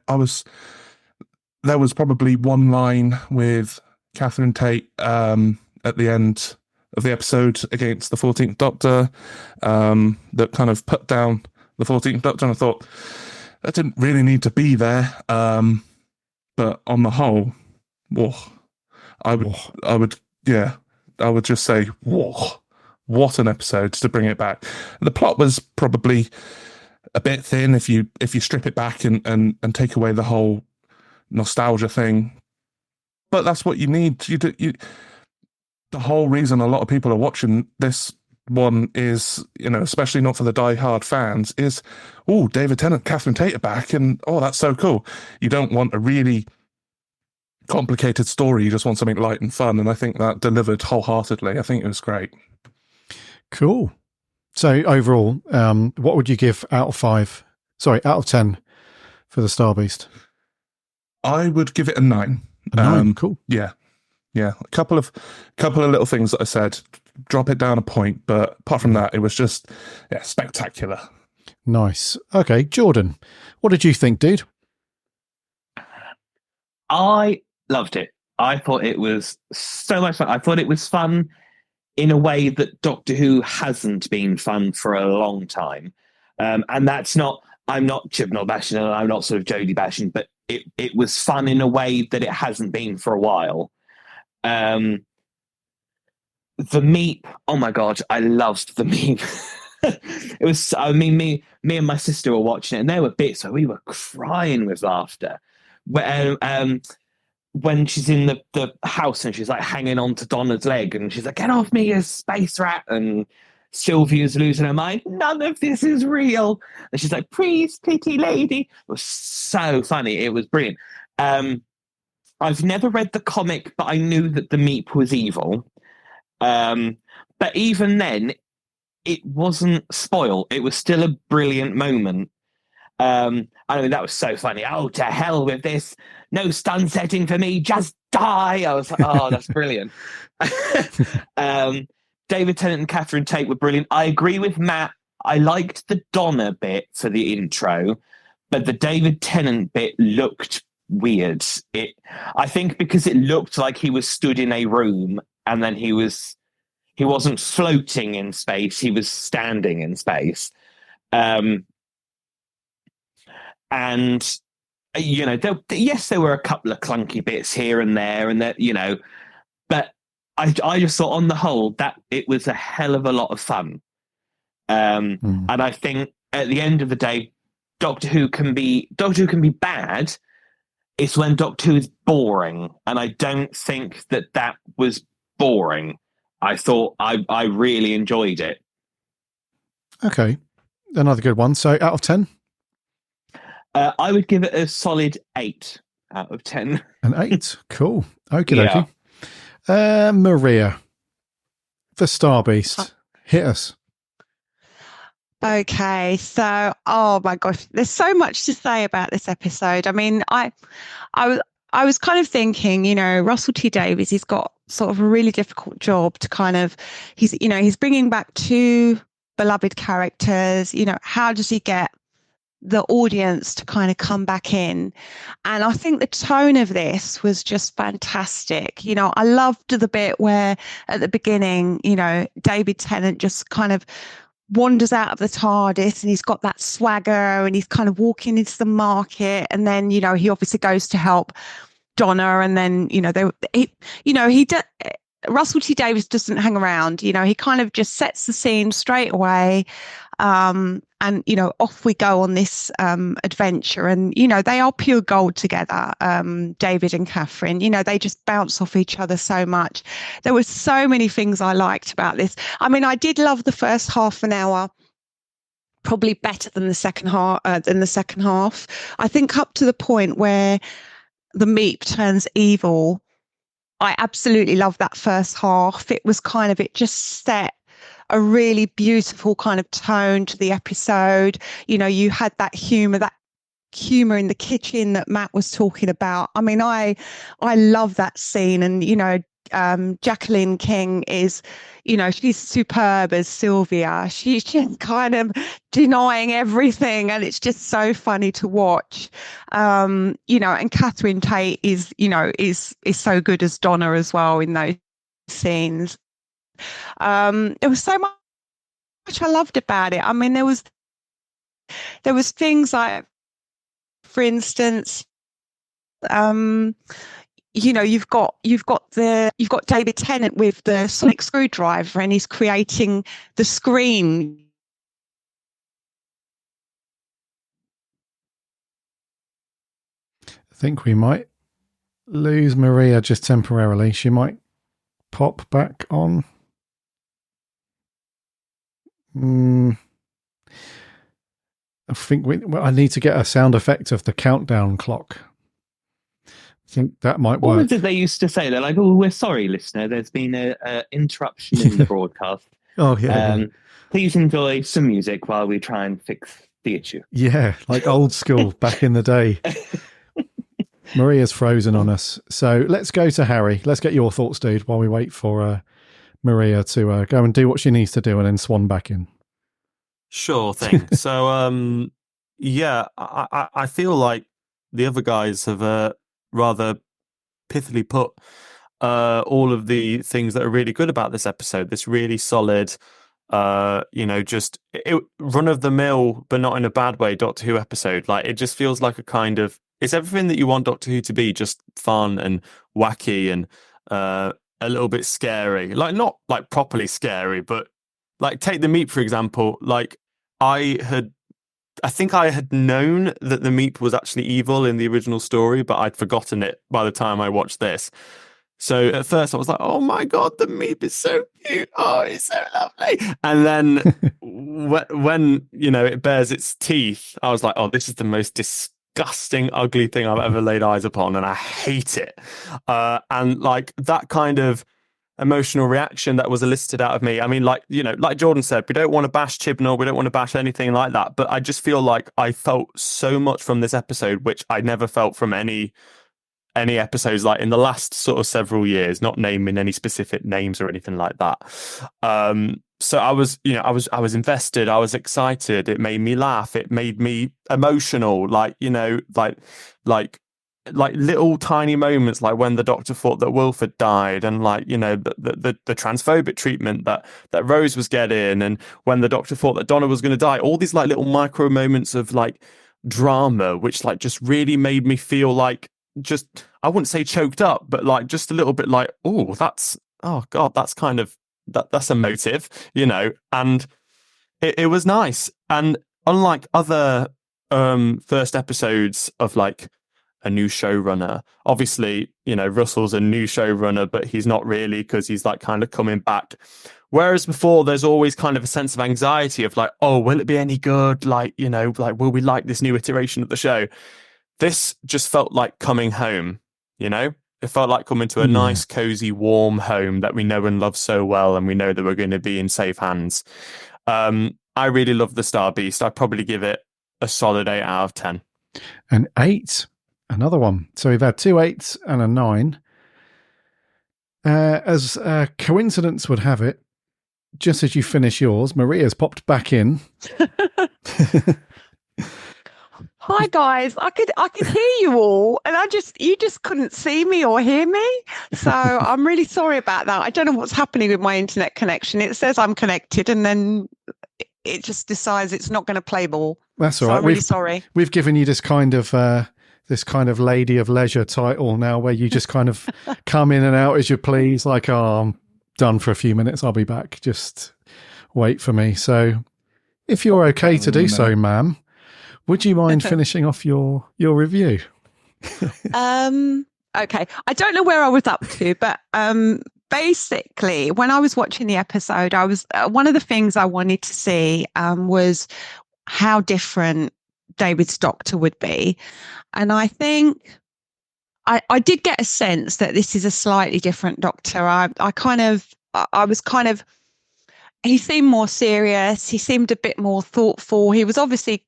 there was probably one line with Catherine Tate at the end of the episode against the 14th Doctor that kind of put down the 14th Doctor, and I thought that didn't really need to be there. But on the whole, I would just say, what an episode to bring it back. The plot was probably a bit thin if you strip it back and take away the whole nostalgia thing. But that's what you need. The whole reason a lot of people are watching this one is, especially not for the die-hard fans, is, David Tennant, Catherine Tate are back, and that's so cool. You don't want a really complicated story, you just want something light and fun, and I think that delivered wholeheartedly. I think it was great. Cool. So overall, what would you give out of 10 for the Star Beast? I would give it a 9. A 9, cool. Yeah. A couple of little things that I said, drop it down a point, but apart from that, it was just spectacular. Nice. Okay, Jordan, what did you think, dude? I loved it. I thought it was so much fun. I thought it was fun in a way that Doctor Who hasn't been fun for a long time. And that's not, I'm not Chibnall bashing and I'm not sort of Jodie bashing, but it was fun in a way that it hasn't been for a while. The Meep, oh my God, I loved the Meep. It was, I mean, me and my sister were watching it, and there were bits where we were crying with laughter. When she's in the house and she's like hanging on to Donna's leg, and she's like, "Get off me, you space rat!" And Sylvia's losing her mind. None of this is real. And she's like, "Please, pretty lady." It was so funny. It was brilliant. I've never read the comic, but I knew that the Meep was evil. But even then, it wasn't spoiled. It was still a brilliant moment. I mean, that was so funny. Oh, to hell with this. No stun setting for me. Just die. I was like, oh, that's brilliant. David Tennant and Catherine Tate were brilliant. I agree with Matt. I liked the Donna bit for the intro, but the David Tennant bit looked weird. I think because it looked like he was stood in a room, and then he wasn't floating in space. He was standing in space. And, you know, yes, there were a couple of clunky bits here and there, and that, you know, but I just thought on the whole that it was a hell of a lot of fun. And I think at the end of the day, Doctor Who can be bad. It's when Doctor Who is boring, and I don't think that was boring. I thought I really enjoyed it. Okay, another good one. So, out of 10, I would give it a solid 8 out of 10. An 8. Cool. Okay, Yeah. dokie. Maria, the Star Beast, hit us. Okay, so oh my gosh, there's so much to say about this episode. I mean, I was kind of thinking, you know, Russell T Davies, he's got sort of a really difficult job to kind of, he's bringing back two beloved characters. You know, how does he get the audience to kind of come back in? And I think the tone of this was just fantastic. You know, I loved the bit where at the beginning, you know, David Tennant just kind of wanders out of the TARDIS, and he's got that swagger, and he's kind of walking into the market, and then, you know, he obviously goes to help Donna, and then, you know, Russell T Davies doesn't hang around. You know, he kind of just sets the scene straight away, and, you know, off we go on this adventure. And, you know, they are pure gold together, David and Catherine. You know, they just bounce off each other so much. There were so many things I liked about this. I mean, I did love the first half an hour probably better than the second half. I think up to the point where the Meep turns evil, I absolutely love that first half. It just set a really beautiful kind of tone to the episode. You know, you had that humor in the kitchen that Matt was talking about. I mean, I love that scene. And, you know, Jacqueline King is, you know, she's superb as Sylvia. She's just kind of denying everything, and it's just so funny to watch. You know, and Catherine Tate is so good as Donna as well in those scenes. There was so much I loved about it. I mean, there was things like, for instance, you know, you've got David Tennant with the sonic screwdriver, and he's creating the screen. I think we might lose Maria just temporarily. She might pop back on. I think I need to get a sound effect of the countdown clock. I think that might work. What was it they used to say? They're like, "Oh, we're sorry, listener. There's been a interruption in the broadcast. Oh, yeah. Please enjoy some music while we try and fix the issue." Yeah, like old school back in the day. Maria's frozen on us. So let's go to Harry. Let's get your thoughts, dude, while we wait for Maria to go and do what she needs to do and then swan back in. Sure thing. So, yeah, I feel like the other guys have rather pithily put all of the things that are really good about this episode. This really solid just run of the mill, but not in a bad way, Doctor Who episode. Like, it just feels like it's everything that you want Doctor Who to be, just fun and wacky and a little bit scary. Like, not like properly scary, but like, take the Meep, for example. Like, I think I had known that the Meep was actually evil in the original story, but I'd forgotten it by the time I watched this. So at first I was like, oh my God, the Meep is so cute. Oh, it's so lovely. And then when it bares its teeth, I was like, oh, this is the most disgusting, ugly thing I've ever laid eyes upon. And I hate it. And like that kind of emotional reaction that was elicited out of me. I mean, like Jordan said, we don't want to bash Chibnall, we don't want to bash anything like that. But I just feel like I felt so much from this episode, which I never felt from any episodes like in the last sort of several years, not naming any specific names or anything like that. So I was invested, I was excited, it made me laugh, it made me emotional, like little tiny moments, like when the Doctor thought that Wilford died, and like the transphobic treatment that Rose was getting, and when the Doctor thought that Donna was going to die, all these like little micro moments of like drama, which like just really made me feel like, just, I wouldn't say choked up, but like just a little bit like, oh God, that's kind of that's emotive, and it was nice. And unlike other first episodes of like a new showrunner, obviously Russell's a new showrunner, but he's not really, because he's like kind of coming back. Whereas before, there's always kind of a sense of anxiety of like, oh, will it be any good? Like, like, will we like this new iteration of the show? This just felt like coming home, It felt like coming to a nice, cozy, warm home that we know and love so well, and we know that we're going to be in safe hands. I really love the Star Beast. I'd probably give it a solid 8 out of 10. An 8, another one. So we've had 2 8s and a 9. As coincidence would have it, just as you finish yours, Maria's popped back in. Hi guys, I could hear you all, and you just couldn't see me or hear me. So I'm really sorry about that. I don't know what's happening with my internet connection. It says I'm connected, and then it just decides it's not going to play ball. That's all right. I'm really sorry. We've given you this kind of lady of leisure title now, where you just kind of come in and out as you please. Like, oh, I'm done for a few minutes. I'll be back. Just wait for me. So, if you're okay to do so, ma'am, would you mind finishing off your review? Okay. I don't know where I was up to, but basically, when I was watching the episode, I was one of the things I wanted to see was how different David's Doctor would be. And I think I did get a sense that this is a slightly different Doctor. He seemed more serious. He seemed a bit more thoughtful. He was obviously,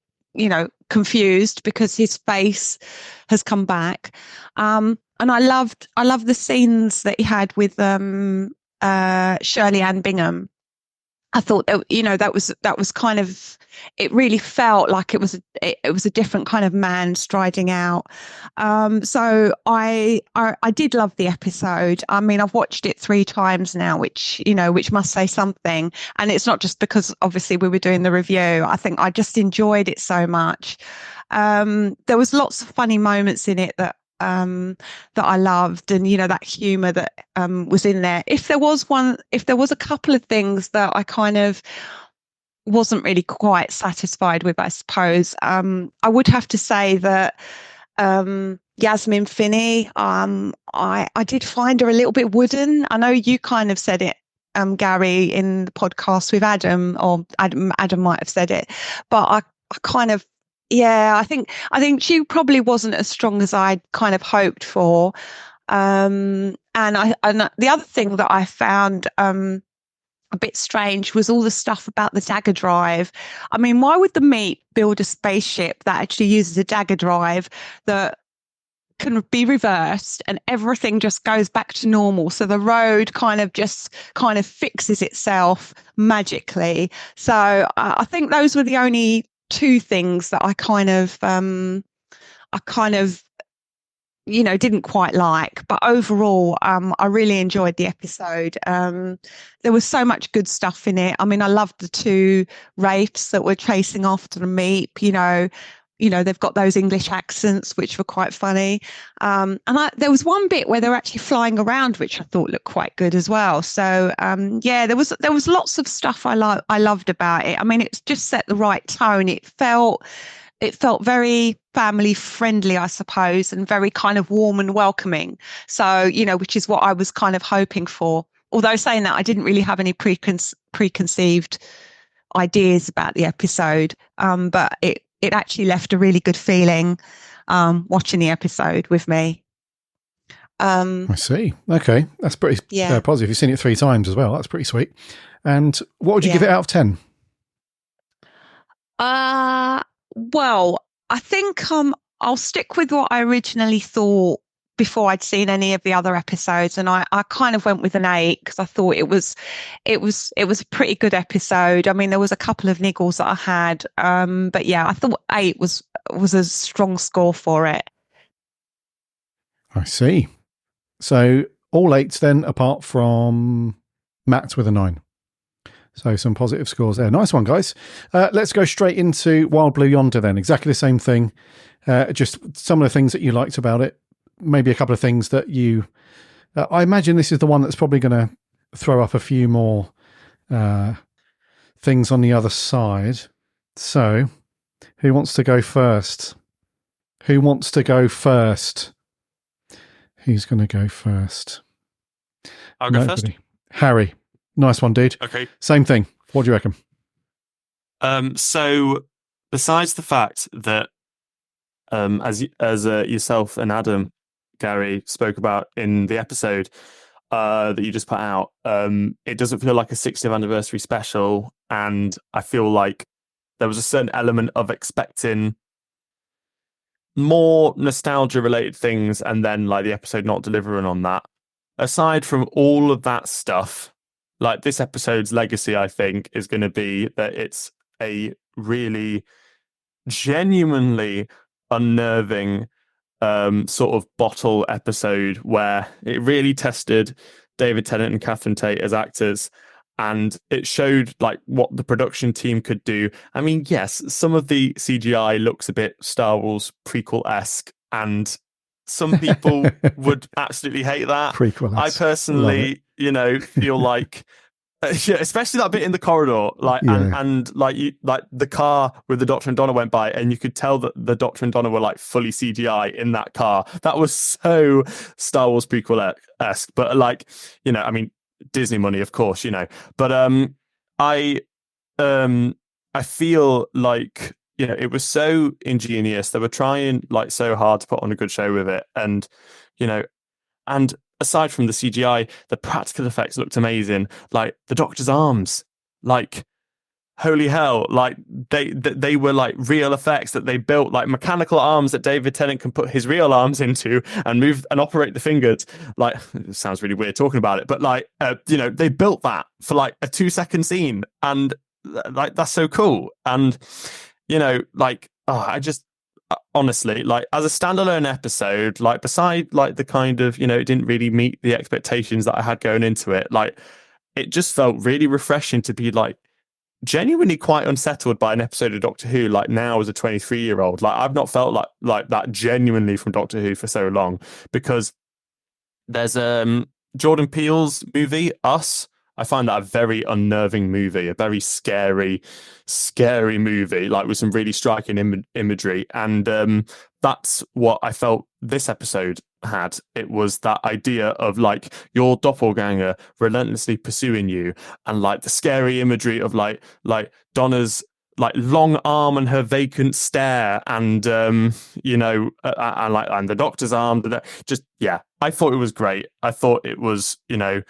confused because his face has come back. And I loved the scenes that he had with Shirley Ann Bingham. I thought that was kind of, it really felt like it was a different kind of man striding out. So I did love the episode. I mean, I've watched it 3 times now, which must say something. And it's not just because obviously we were doing the review. I think I just enjoyed it so much. There was lots of funny moments in it that I loved, and that humor that was in there. If there was a couple of things that I kind of wasn't really quite satisfied with, I suppose, I would have to say that Yasmin Finney, I did find her a little bit wooden. I know you kind of said it, Garry, in the podcast with Adam, or Adam might have said it, but I kind of, yeah, I think she probably wasn't as strong as I'd kind of hoped for. And the other thing that I found a bit strange was all the stuff about the dagger drive. I mean, why would the Meep build a spaceship that actually uses a dagger drive that can be reversed and everything just goes back to normal? So the road kind of fixes itself magically. So I think those were the only 2 things that I kind of didn't quite like. But overall, I really enjoyed the episode. There was so much good stuff in it. I mean, I loved the two wraiths that were chasing after the meep. They've got those English accents, which were quite funny. And there was one bit where they were actually flying around, which I thought looked quite good as well. So there was lots of stuff I loved about it. I mean, it's just set the right tone. It felt very family friendly, I suppose, and very kind of warm and welcoming. So, which is what I was kind of hoping for. Although saying that, I didn't really have any preconceived ideas about the episode. But it actually left a really good feeling watching the episode with me. I see. Okay. That's pretty positive. You've seen it 3 times as well. That's pretty sweet. And what would you give it out of 10? Well, I think I'll stick with what I originally thought before I'd seen any of the other episodes, and I kind of went with an 8 because I thought it was a pretty good episode. I mean, there was a couple of niggles that I had, but yeah, I thought 8 was a strong score for it. I see. So all 8s then, apart from Matt with a 9. So some positive scores there. Nice one, guys. Let's go straight into Wild Blue Yonder then. Exactly the same thing. Just some of the things that you liked about it. Maybe a couple of things that you... I imagine this is the one that's probably going to throw up a few more things on the other side. So, who wants to go first? Who's going to go first? I'll go first. Harry. Nice one, dude. Okay. Same thing. What do you reckon? So, besides the fact that, as yourself and Adam, Garry, spoke about in the episode that you just put out, it doesn't feel like a 60th anniversary special, and I feel like there was a certain element of expecting more nostalgia-related things, and then like the episode not delivering on that. Aside from all of that stuff, like this episode's legacy, I think, is going to be that it's a really genuinely unnerving sort of bottle episode where it really tested David Tennant and Catherine Tate as actors, and it showed like what the production team could do. I mean, yes, some of the CGI looks a bit Star Wars prequel-esque, and some people would absolutely hate that. Prequel. I personally, feel like, especially that bit in the corridor, like, and like the car with the Doctor and Donna went by, and you could tell that the Doctor and Donna were like fully CGI in that car. That was so Star Wars prequel-esque, but like, I mean, Disney money, of course, but I feel like, it was so ingenious. They were trying like so hard to put on a good show with it. And, and aside from the CGI, the practical effects looked amazing. Like the Doctor's arms, like, holy hell, like they were like real effects that they built, like mechanical arms that David Tennant can put his real arms into and move and operate the fingers. Like, it sounds really weird talking about it, but like, they built that for like a 2-second scene, and like, that's so cool. And, I just, honestly, like, as a standalone episode, like, beside like the kind of, it didn't really meet the expectations that I had going into it. Like, it just felt really refreshing to be like genuinely quite unsettled by an episode of Doctor Who, like now as a 23-year-old. Like, I've not felt like that genuinely from Doctor Who for so long, because there's Jordan Peele's movie Us. I find that a very unnerving movie, a very scary movie, like with some really striking imagery. And that's what I felt this episode had. It was that idea of like your doppelganger relentlessly pursuing you, and like the scary imagery of like Donna's like long arm and her vacant stare, and and the Doctor's arm. I thought it was great. I thought it was, it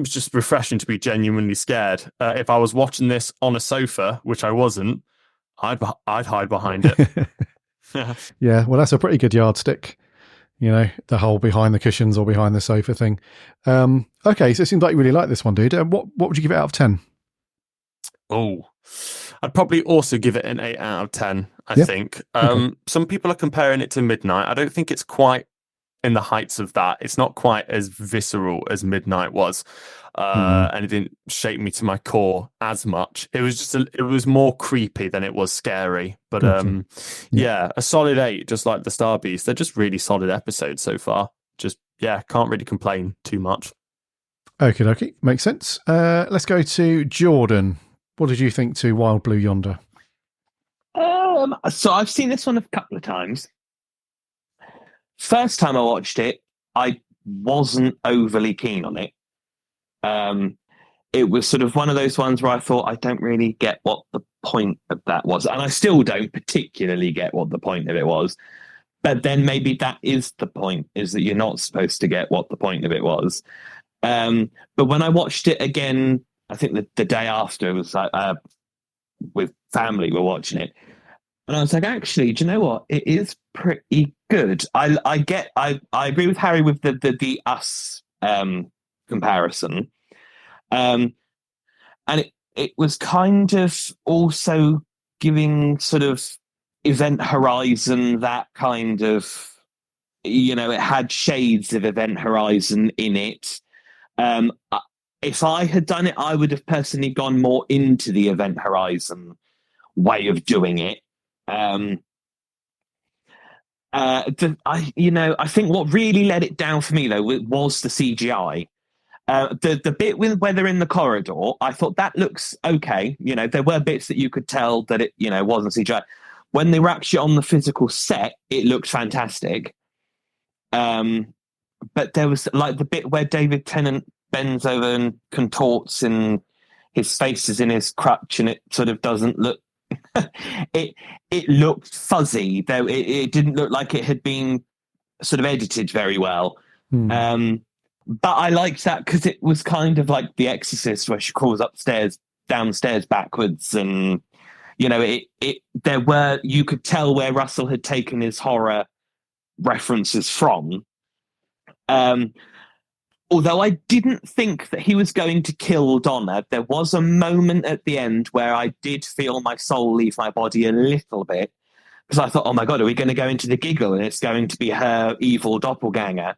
was just refreshing to be genuinely scared. If I was watching this on a sofa, which I wasn't, I'd hide behind it. Yeah, well, that's a pretty good yardstick. The whole behind the cushions or behind the sofa thing. Okay, so it seems like you really like this one, dude. What would you give it out of 10? Oh, I'd probably also give it an 8 out of 10. I Yeah. think. Okay. Some people are comparing it to Midnight. I don't think it's quite in the heights of that. It's not quite as visceral as Midnight was. And it didn't shake me to my core as much. It was just it was more creepy than it was scary. But Gotcha. yeah, a solid 8, just like the Star Beast. They're just really solid episodes so far. Just can't really complain too much. Okay, makes sense. Let's go to Jordan. What did you think to Wild Blue Yonder? So I've seen this one a couple of times. First time I watched it, I wasn't overly keen on it. It was sort of one of those ones where I thought, I don't really get what the point of that was. And I still don't particularly get what the point of it was. But then maybe that is the point, is that you're not supposed to get what the point of it was. But when I watched it again, I think the day after, it was like, with family, we're watching it. And I was like, actually, do you know what? It is pretty good. I agree with Harry with the Us comparison. And it was kind of also giving sort of Event Horizon that kind of, it had shades of Event Horizon in it. If I had done it, I would have personally gone more into the Event Horizon way of doing it. I think what really let it down for me though was the CGI. The bit where they're in the corridor, I thought that looks okay. There were bits that you could tell that it, wasn't CGI. When they were actually on the physical set, it looked fantastic. But there was like the bit where David Tennant bends over and contorts and his face is in his crutch and it sort of doesn't look it looked fuzzy, though it didn't look like it had been sort of edited very well. But I liked that because it was kind of like The Exorcist, where she crawls downstairs backwards, and there were, you could tell where Russell had taken his horror references from. Although I didn't think that he was going to kill Donna, there was a moment at the end where I did feel my soul leave my body a little bit, because I thought, oh my God, are we going to go into the giggle and it's going to be her evil doppelganger?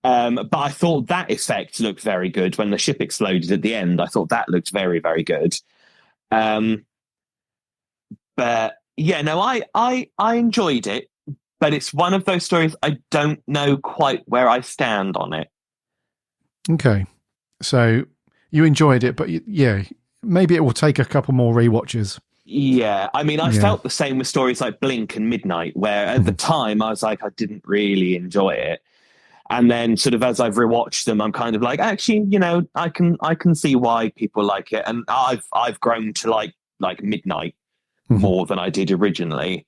But I thought that effect looked very good when the ship exploded at the end. I thought that looked very, very good. But yeah, no, I enjoyed it, but it's one of those stories I don't know quite where I stand on it. Okay. So you enjoyed it, but maybe it will take a couple more rewatches. Yeah, I mean, I felt the same with stories like Blink and Midnight, where at the time I was like, I didn't really enjoy it. And then sort of as I've rewatched them, I'm kind of like, actually, I can see why people like it. And I've grown to like Midnight more than I did originally.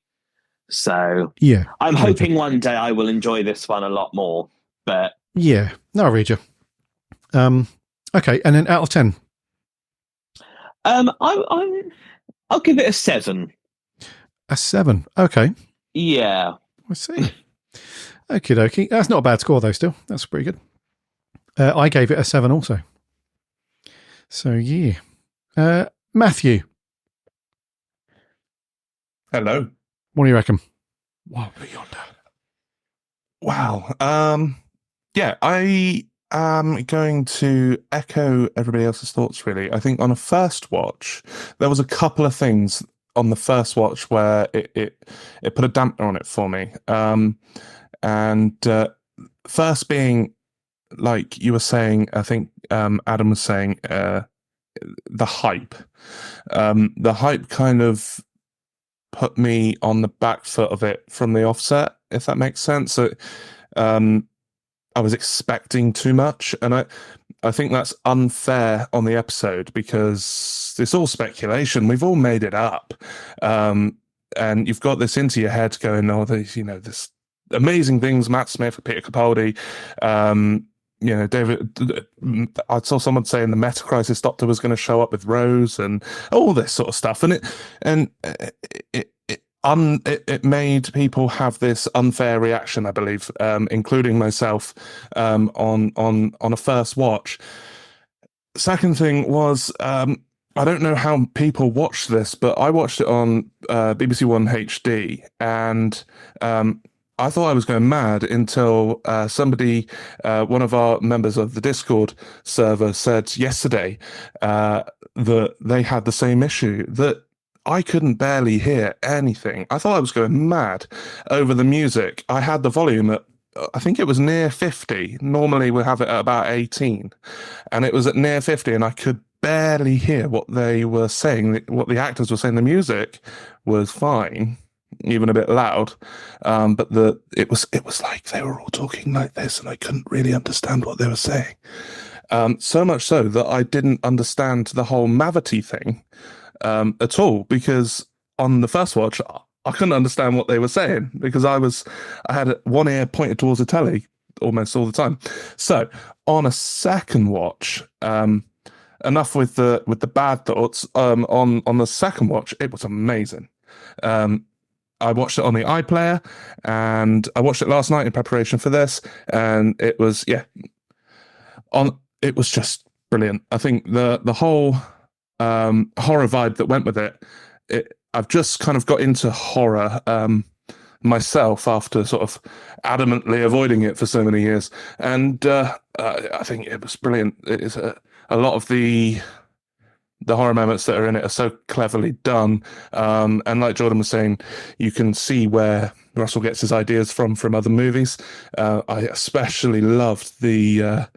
So yeah, I'm hoping one day I will enjoy this one a lot more. But yeah, no, I'll read you. Okay, and then out of 10. I'll give it a 7. A 7. Okay. Yeah. I see. Okie dokie. That's not a bad score though. Still, that's pretty good. I gave it a 7 also. So yeah. Matthew. Hello. What do you reckon? Wild Blue Yonder. Wow. Yeah, I am going to echo everybody else's thoughts, really. I think on a first watch, there was a couple of things on the first watch where it put a dampener on it for me. And first being, like you were saying, I think Adam was saying, the hype. The hype kind of put me on the back foot of it from the offset, if that makes sense. So, I was expecting too much, and I think that's unfair on the episode because it's all speculation. We've all made it up, and you've got this into your head going, oh, this amazing things, Matt Smith, Peter Capaldi, David. I saw someone saying the Meta Crisis Doctor was going to show up with Rose and all this sort of stuff, and it made people have this unfair reaction, I believe, including myself, on a first watch. Second thing was I don't know how people watch this, but I watched it on BBC One HD, and I thought I was going mad until somebody, one of our members of the Discord server, said yesterday that they had the same issue, that I couldn't barely hear anything. I thought I was going mad over the music. I had the volume at, I think it was near 50. Normally we have it at about 18, and it was at near 50, and I could barely hear what they were saying, what the actors were saying. The music was fine, even a bit loud, but it was like they were all talking like this, and I couldn't really understand what they were saying. So much so that I didn't understand the whole Mavity thing at all, because on the first watch I couldn't understand what they were saying because I had one ear pointed towards the telly almost all the time. So on a second watch, enough with the bad thoughts. On the second watch, it was amazing. I watched it on the iPlayer, and I watched it last night in preparation for this, and it was it was just brilliant. I think the whole horror vibe that went with it. I've just kind of got into horror myself after sort of adamantly avoiding it for so many years, and I think it was brilliant. It is a lot of the horror moments that are in it are so cleverly done, and like Jordan was saying, you can see where Russell gets his ideas from other movies. I especially loved the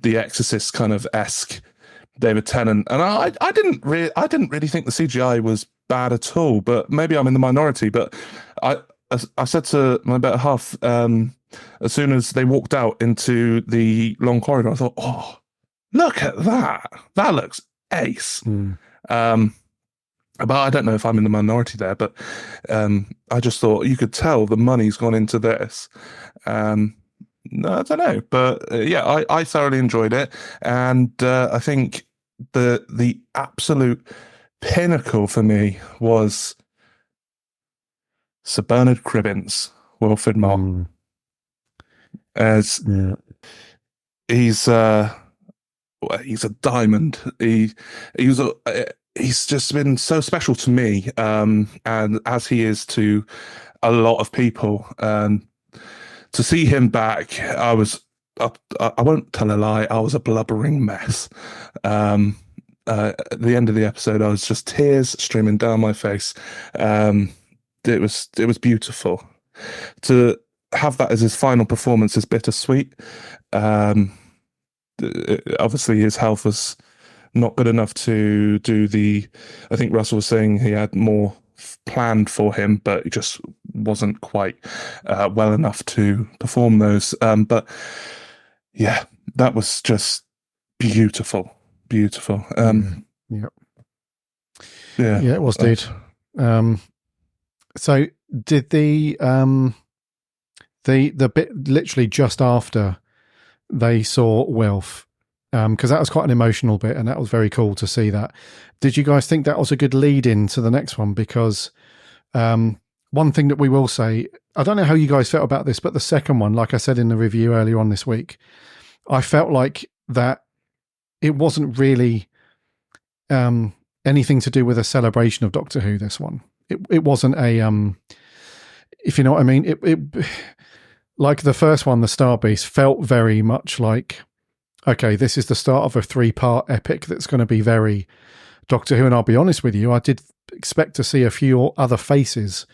Exorcist kind of esque David Tennant, and I didn't really think the CGI was bad at all, but maybe I'm in the minority. But I said to my better half, as soon as they walked out into the long corridor, I thought, oh, look at that. That looks ace. But I don't know if I'm in the minority there, but I just thought you could tell the money's gone into this. No, I don't know. But yeah, I thoroughly enjoyed it. And I think the absolute pinnacle for me was Sir Bernard Cribbins, Wilfred Moll. As he's a diamond. He's just been so special to me, and as he is to a lot of people. To see him back, I won't tell a lie, I was a blubbering mess. At the end of the episode, I was just tears streaming down my face. It was beautiful. To have that as his final performance is bittersweet. Obviously, his health was not good enough to do I think Russell was saying he had more planned for him, but it just wasn't quite well enough to perform those. But yeah, that was just beautiful. Yeah, it was, dude. So did the bit literally just after they saw Wilf, because that was quite an emotional bit, and that was very cool to see that. Did you guys think that was a good lead in to the next one? Because one thing that we will say, I don't know how you guys felt about this, but the second one, like I said in the review earlier on this week, I felt like that it wasn't really anything to do with a celebration of Doctor Who, this one. It wasn't a, if you know what I mean, it like the first one, the Star Beast, felt very much like, okay, this is the start of a 3-part epic that's going to be very Doctor Who. And I'll be honest with you, I did expect to see a few other faces.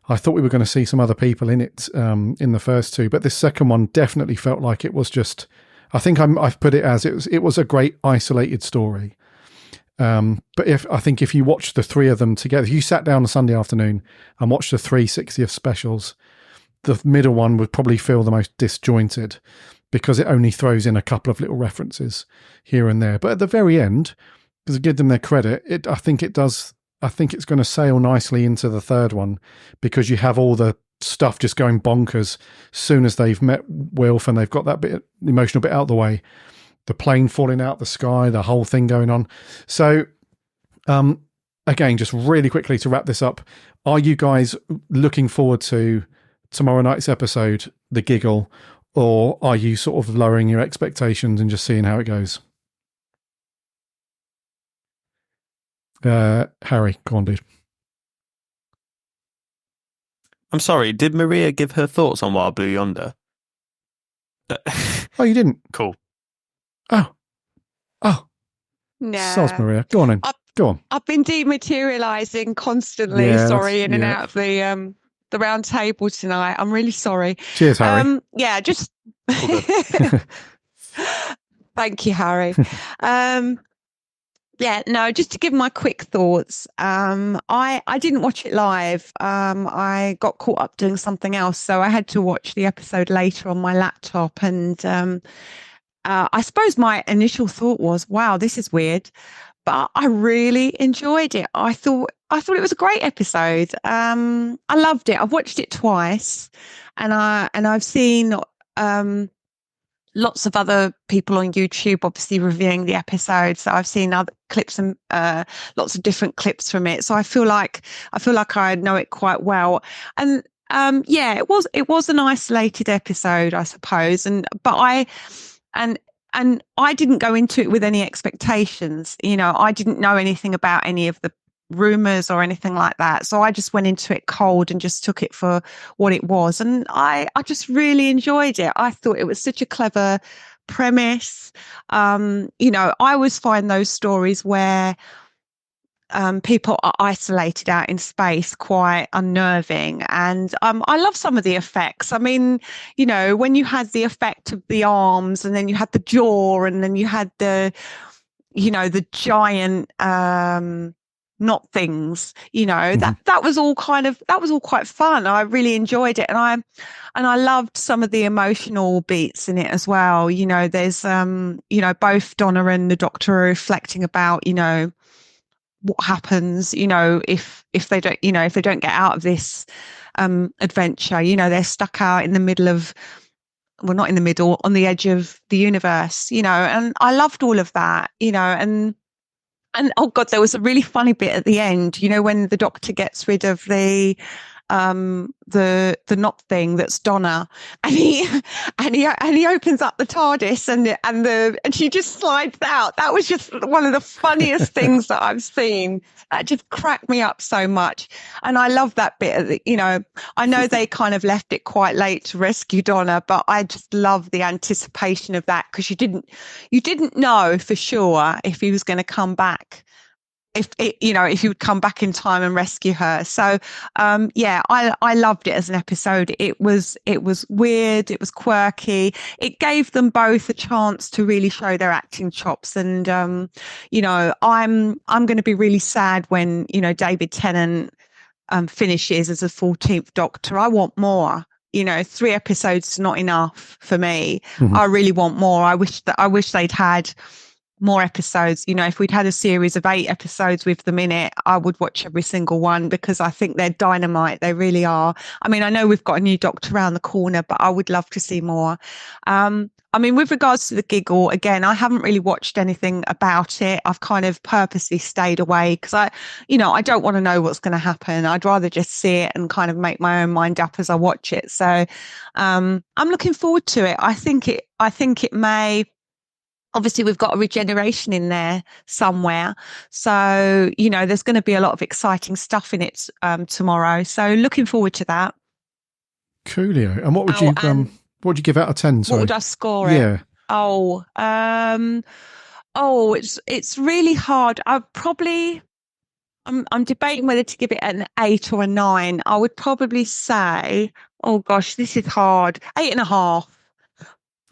I thought we were going to see some other people in it in the first two, but this second one definitely felt like it was just, I think I've put it as it was a great isolated story. But I think if you watch the three of them together, if you sat down on a Sunday afternoon and watched the 3 60th specials, the middle one would probably feel the most disjointed because it only throws in a couple of little references here and there. But at the very end, because I give them their credit, I think it's going to sail nicely into the third one, because you have all the stuff just going bonkers as soon as they've met Wilf and they've got that bit emotional bit out of the way. The plane falling out the sky, the whole thing going on. So, again, just really quickly to wrap this up, are you guys looking forward to tomorrow night's episode, The Giggle, or are you sort of lowering your expectations and just seeing how it goes? Harry, go on, dude. I'm sorry, did Maria give her thoughts on Wild Blue Yonder? Oh, you didn't? Cool. Oh. No. Soz, Maria. Go on then. Go on. I've been dematerializing constantly. Yeah, sorry, in and yeah. out of the round table tonight. I'm really sorry. Cheers, Harry. Yeah, just thank you, Harry. Yeah, no, just to give my quick thoughts. I didn't watch it live. I got caught up doing something else, so I had to watch the episode later on my laptop. And I suppose my initial thought was, "Wow, this is weird," but I really enjoyed it. I thought it was a great episode. I loved it. I've watched it twice, and I've seen lots of other people on YouTube, obviously reviewing the episode. So I've seen other clips and lots of different clips from it. So I feel like I know it quite well. And yeah, it was an isolated episode, I suppose. But I didn't go into it with any expectations. You know, I didn't know anything about any of the rumors or anything like that. So I just went into it cold and just took it for what it was. And I just really enjoyed it. I thought it was such a clever premise. You know, I always find those stories where people are isolated out in space quite unnerving. And I love some of the effects. I mean, you know, when you had the effect of the arms and then you had the jaw and then you had the giant not things, you know, that was all quite fun. I really enjoyed it. And I loved some of the emotional beats in it as well. You know, there's you know, both Donna and the Doctor are reflecting about, you know, what happens, you know, if they don't get out of this adventure. You know, they're stuck out in the middle of, well, not in the middle, on the edge of the universe, you know. And I loved all of that, you know. And oh God, there was a really funny bit at the end, you know, when the Doctor gets rid of the knot thing that's Donna, and he opens up the TARDIS and she just slides out. That was just one of the funniest things that I've seen. That just cracked me up so much. And I love that bit of the, you know, I know they kind of left it quite late to rescue Donna, but I just love the anticipation of that, because you didn't know for sure if he was going to come back. If he would come back in time and rescue her. So, yeah, I loved it as an episode. It was weird. It was quirky. It gave them both a chance to really show their acting chops. And, you know, I'm going to be really sad when, you know, David Tennant finishes as a 14th Doctor. I want more. You know, 3 episodes is not enough for me. Mm-hmm. I really want more. I wish they'd had more episodes. You know, if we'd had a series of 8 episodes with them in it, I would watch every single one, because I think they're dynamite. They really are. I mean, I know we've got a new Doctor around the corner, but I would love to see more. I mean, with regards to the giggle, again, I haven't really watched anything about it. I've kind of purposely stayed away because I don't want to know what's going to happen. I'd rather just see it and kind of make my own mind up as I watch it. So I'm looking forward to it. I think it may. Obviously, we've got a regeneration in there somewhere. So, you know, there's going to be a lot of exciting stuff in it tomorrow. So looking forward to that. Coolio. And what would you give out of 10? Sorry. What would I score it? Yeah. It's really hard. I'm debating whether to give it an 8 or a 9. I would probably say, oh gosh, this is hard. 8.5.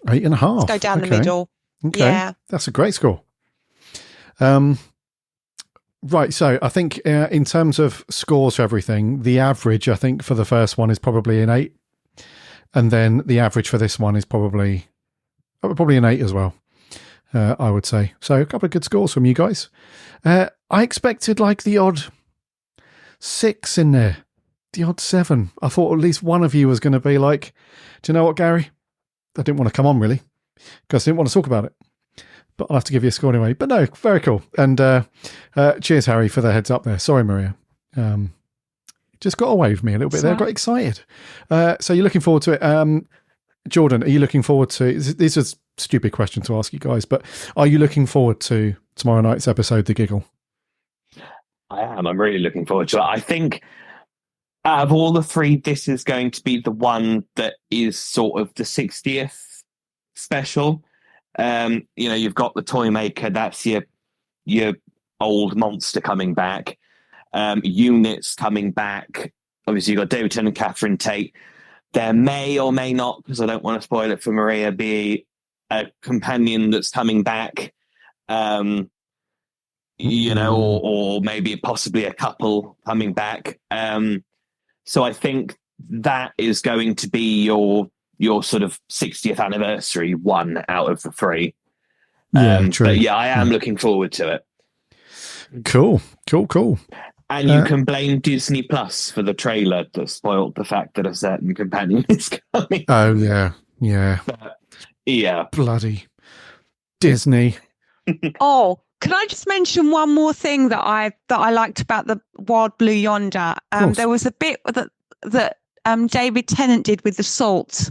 8.5. Let's go down the middle. Okay, yeah. That's a great score. Right, so I think in terms of scores for everything, the average, I think, for the first one is probably an 8. And then the average for this one is probably an 8 as well, I would say. So a couple of good scores from you guys. I expected like the odd 6 in there, the odd 7. I thought at least one of you was going to be like, do you know what, Gary? I didn't want to come on, really, because I didn't want to talk about it. But I'll have to give you a score anyway. But no, very cool. And cheers, Harry, for the heads up there. Sorry, Maria. Just got away with me a little bit there. Got excited. So you're looking forward to it. Jordan, are you looking forward to... This is a stupid question to ask you guys, but are you looking forward to tomorrow night's episode, The Giggle? I am. I'm really looking forward to it. I think out of all the three, this is going to be the one that is sort of the 60th special. You've got the Toymaker, that's your old monster coming back. Units coming back. Obviously, you've got David Tennant and Catherine Tate. There may or may not, because I don't want to spoil it for Maria, be a companion that's coming back. Or maybe possibly a couple coming back. So I think that is going to be your sort of 60th anniversary one out of the three. True. But I am looking forward to it. Cool. And you can blame Disney Plus for the trailer that spoiled the fact that a certain companion is coming. Oh, yeah. But, yeah. Bloody Disney. Oh, can I just mention one more thing that I liked about the Wild Blue Yonder? There was a bit that David Tennant did with the salt,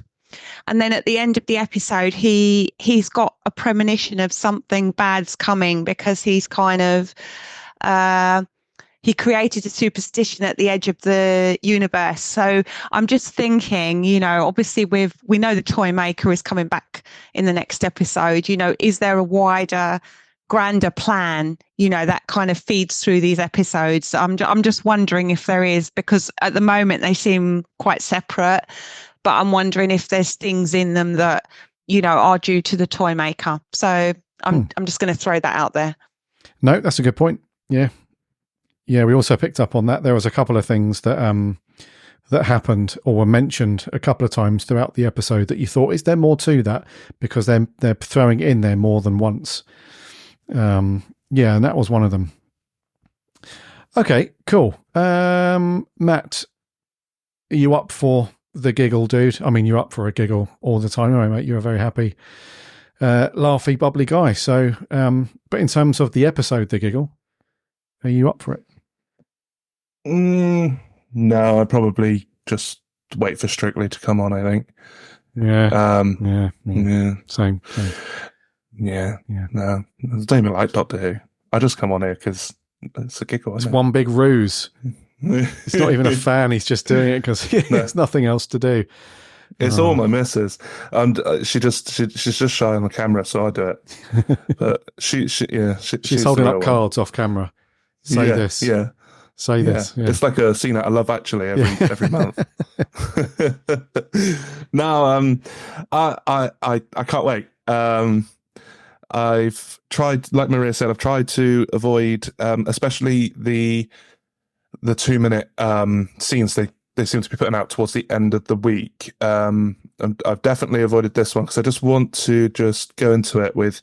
and then at the end of the episode, he's got a premonition of something bad's coming because he's kind of he created a superstition at the edge of the universe. So I'm just thinking, obviously we know the Toymaker is coming back in the next episode. Is there a wider, grander plan, that kind of feeds through these episodes? I'm just wondering if there is, because at the moment they seem quite separate, but I'm wondering if there's things in them that, are due to the Toymaker. So I'm just going to throw that out there. No, that's a good point. Yeah. Yeah, we also picked up on that. There was a couple of things that happened or were mentioned a couple of times throughout the episode that you thought, is there more to that? Because they're throwing it in there more than once. And that was one of them. Okay, cool. Matt, are you up for the giggle, dude? I mean, you're up for a giggle all the time, anyway, mate. You're a very happy, laughy, bubbly guy. So, but in terms of the episode, the giggle, are you up for it? No, I'd probably just wait for Strictly to come on, I think. Yeah. Yeah. Same. Yeah. No, I don't even like Doctor Who. I just come on here because it's a giggle. It's one big ruse. He's not even a fan. He's just doing it because there's nothing else to do. It's all my missus, and she's just shy on the camera, so I do it. But she's holding up cards off camera. Say this. Yeah. Say this. Yeah. It's like a scene out of Love Actually every month. No, I can't wait. I've tried, like Maria said, I've tried to avoid, especially the 2-minute scenes they seem to be putting out towards the end of the week. And I've definitely avoided this one because I just want to just go into it with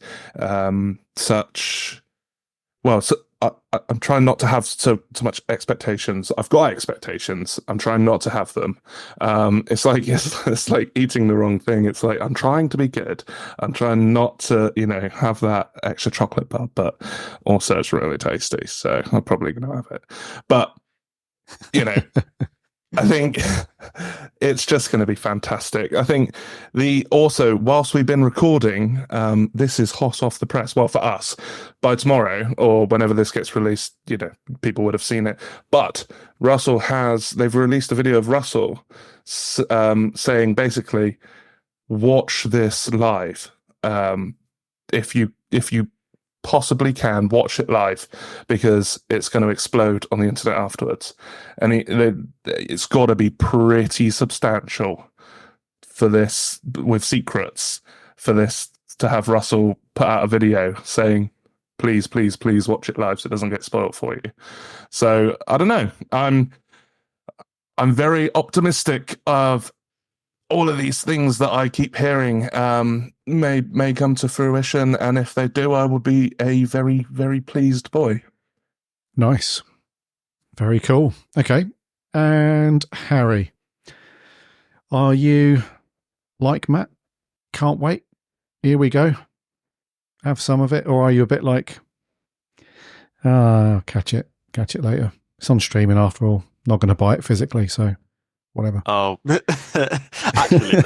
I'm trying not to have so much expectations. I've got expectations. I'm trying not to have them. It's like eating the wrong thing. It's like I'm trying to be good. I'm trying not to, have that extra chocolate bar, but also it's really tasty. So I'm probably going to have it. But, I think it's just going to be fantastic. I think whilst we've been recording, this is hot off the press. Well, for us, by tomorrow or whenever this gets released, people would have seen it. But they've released a video of Russell saying basically, watch this live. If you possibly can, watch it live because it's going to explode on the internet afterwards, and it's got to be pretty substantial for this, with secrets, for this to have Russell put out a video saying please watch it live so it doesn't get spoiled for you. So I don't know, I'm very optimistic of all of these things that I keep hearing may come to fruition, and if they do, I will be a very, very pleased boy. Nice. Very cool. Okay. And Harry, are you like Matt? Can't wait. Here we go. Have some of it, or are you a bit like, catch it later? It's on streaming after all. Not going to buy it physically, so whatever. Oh, actually,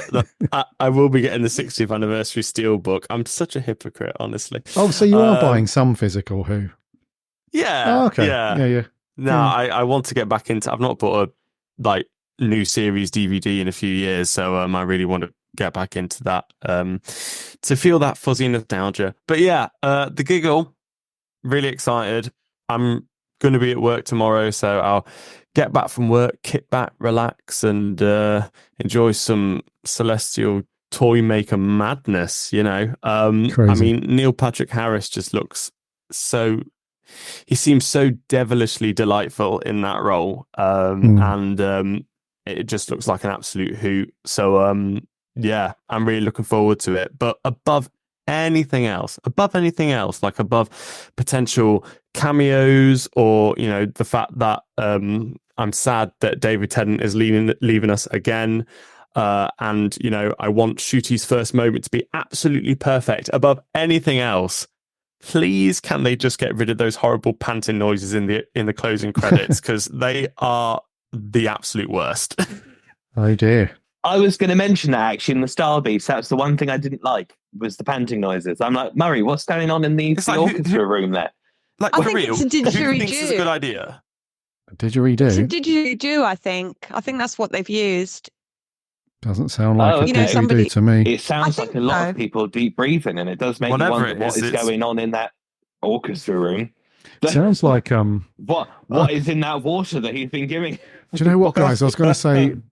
I will be getting the 60th anniversary steelbook. I'm such a hypocrite, honestly. Oh, so you are buying some physical Who? Yeah. Oh, okay. Yeah. No, I want to get back into. I've not bought a new series DVD in a few years, so I really want to get back into that to feel that fuzzy nostalgia. But yeah, the giggle, really excited. I'm going to be at work tomorrow, so I'll get back from work, kick back, relax, and enjoy some Celestial Toymaker madness. I mean, Neil Patrick Harris just looks so. He seems so devilishly delightful in that role, and it just looks like an absolute hoot. So, yeah, I'm really looking forward to it. But above anything else, like above potential cameos, or the fact that I'm sad that David Tennant is leaving us again. And I want Shooty's first moment to be absolutely perfect. Above anything else, please, can they just get rid of those horrible panting noises in the closing credits, because they are the absolute worst. Oh dear. I was going to mention that actually in the Star Beast. That's the one thing I didn't like, was the panting noises. I'm like, Murray, what's going on in the orchestra room there? I think it's a didgeridoo. Who thinks it's a good idea? Didgeridoo? It's a didgeridoo, I think. I think that's what they've used. Doesn't sound like a didgeridoo to me. It sounds like a lot of people deep breathing, and it does make you wonder what is going on in that orchestra room. Sounds like what is in that water that he's been giving? Do you know what, guys? I was going to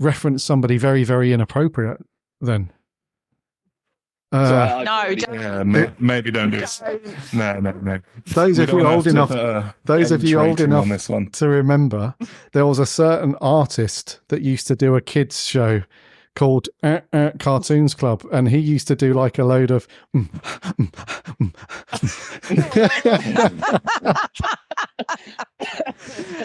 reference somebody very, very inappropriate then. Maybe don't do this. No. Those of you old enough on this one to remember, there was a certain artist that used to do a kids show called Cartoons Club, and he used to do like a load of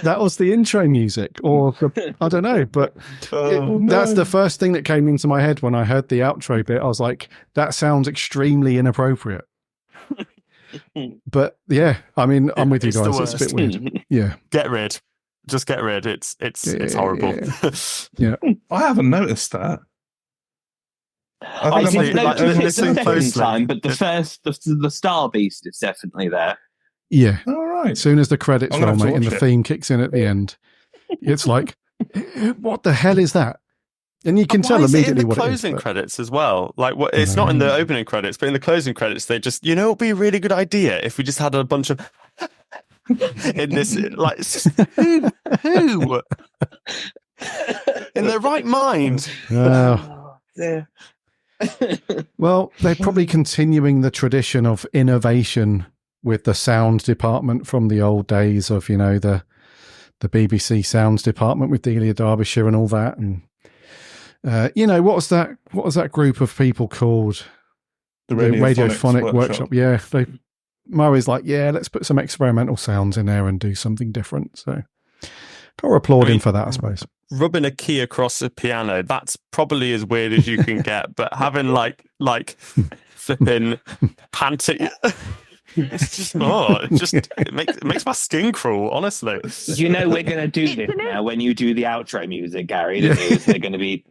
that was the intro music, or I don't know, but that's the first thing that came into my head when I heard the outro bit. I was like, that sounds extremely inappropriate. But yeah, I mean, I'm with you guys. It's a bit weird. Yeah, just get rid. It's horrible. Yeah. I haven't noticed that. I didn't notice it the second time, but the Star Beast is definitely there. Yeah. All right. As soon as the credits roll, mate, and the theme kicks in at the end, it's like, what the hell is that? And you can tell immediately what it is. Closing credits as well. Like, it's not in the opening credits, but in the closing credits, they just, it would be a really good idea if we just had a bunch of in this, like, it's just, who in their right mind? Well, they're probably continuing the tradition of innovation with the sound department from the old days of, the BBC sounds department with Delia Derbyshire and all that. And what was that group of people called? The Radiophonic Workshop. Yeah, Murray's like, let's put some experimental sounds in there and do something different. So got to applaud him for that, I suppose. Rubbing a key across a piano, that's probably as weird as you can get. But having like flipping panting, it's just it makes my skin crawl, honestly. We're going to do this now when you do the outro music, Gary. They're going to be.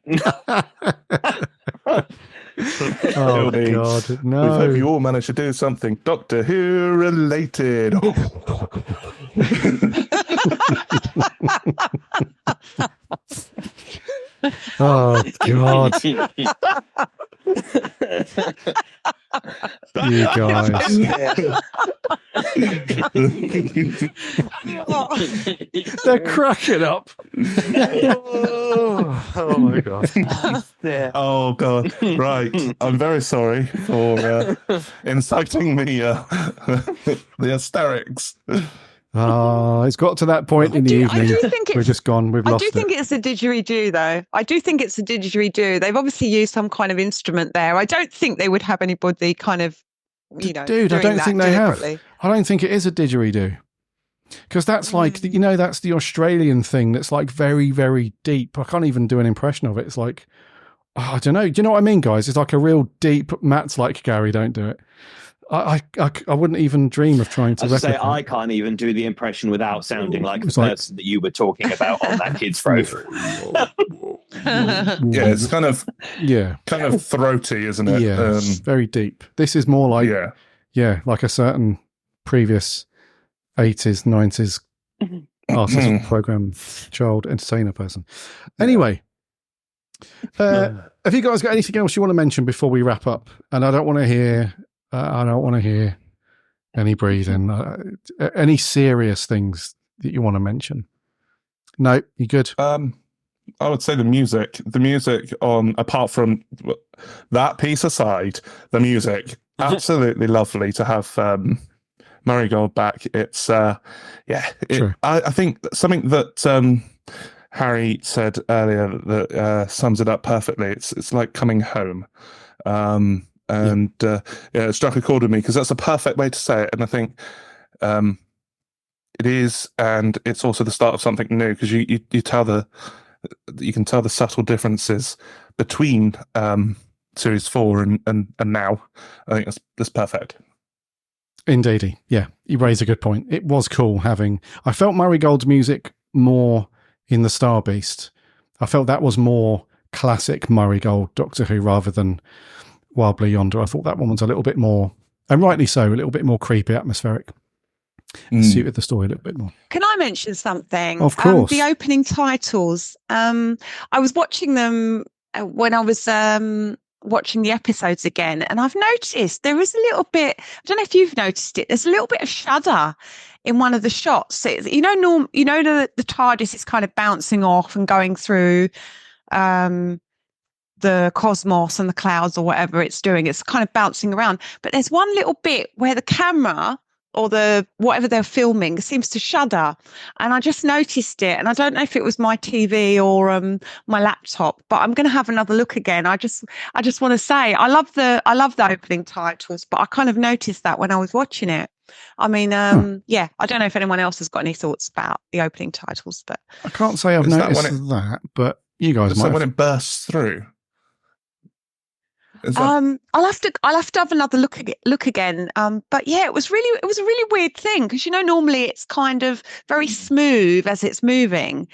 Oh God, no! We hope you all managed to do something Doctor Who related. Oh God! You guys. They're cracking up. Oh my God. Oh God. Right. I'm very sorry for inciting the hysterics. It's got to that point in the evening. We're just gone. We've lost it. I do think it's a didgeridoo, though. I do think it's a didgeridoo. They've obviously used some kind of instrument there. I don't think they would have anybody kind of, Dude, I don't think they have. I don't think it is a didgeridoo. Because that's like, that's the Australian thing that's like very, very deep. I can't even do an impression of it. It's like, I don't know. Do you know what I mean, guys? It's like a real deep, Matt's like, Gary, don't do it. I wouldn't even dream of trying to replicate. I can't even do the impression without sounding like the person that you were talking about on that kid's throat. It's kind of throaty, isn't it? Yeah, very deep. This is more like like a certain previous 80s, 90s artist program child entertainer person. Anyway, have you guys got anything else you want to mention before we wrap up? And I don't want to hear any breathing, any serious things that you want to mention. No, you good? I would say the music on, apart from that piece aside, the music, absolutely lovely to have Marigold back. It's I think something that Harry said earlier that sums it up perfectly. It's like coming home. It struck a chord with me because that's a perfect way to say it. And I think it is, and it's also the start of something new, because you can tell the subtle differences between series 4 and now. I think that's perfect. Indeedy. Yeah, you raise a good point. It was cool having... I felt Marigold's music more in the Star Beast. I felt that was more classic Marigold Doctor Who rather than Wild Blue Yonder. I thought that one was a little bit more, and rightly so, a little bit more creepy, atmospheric. Suited the story a little bit more. Can I mention something? Of course. The opening titles. I was watching them when I was watching the episodes again, and I've noticed there is a little bit, I don't know if you've noticed it, there's a little bit of shudder in one of the shots. The TARDIS is kind of bouncing off and going through the cosmos and the clouds or whatever it's doing. It's kind of bouncing around, but there's one little bit where the camera or whatever they're filming seems to shudder, and I just noticed it, and I don't know if it was my TV or my laptop, but I'm going to have another look again. I just want to say I love the opening titles, but I kind of noticed that when I was watching it. I mean, I don't know if anyone else has got any thoughts about the opening titles, but I can't say I've noticed that, but you guys might. So when it bursts through. I'll have to have another look again. But yeah, it was a really weird thing, because normally it's kind of very smooth as it's moving,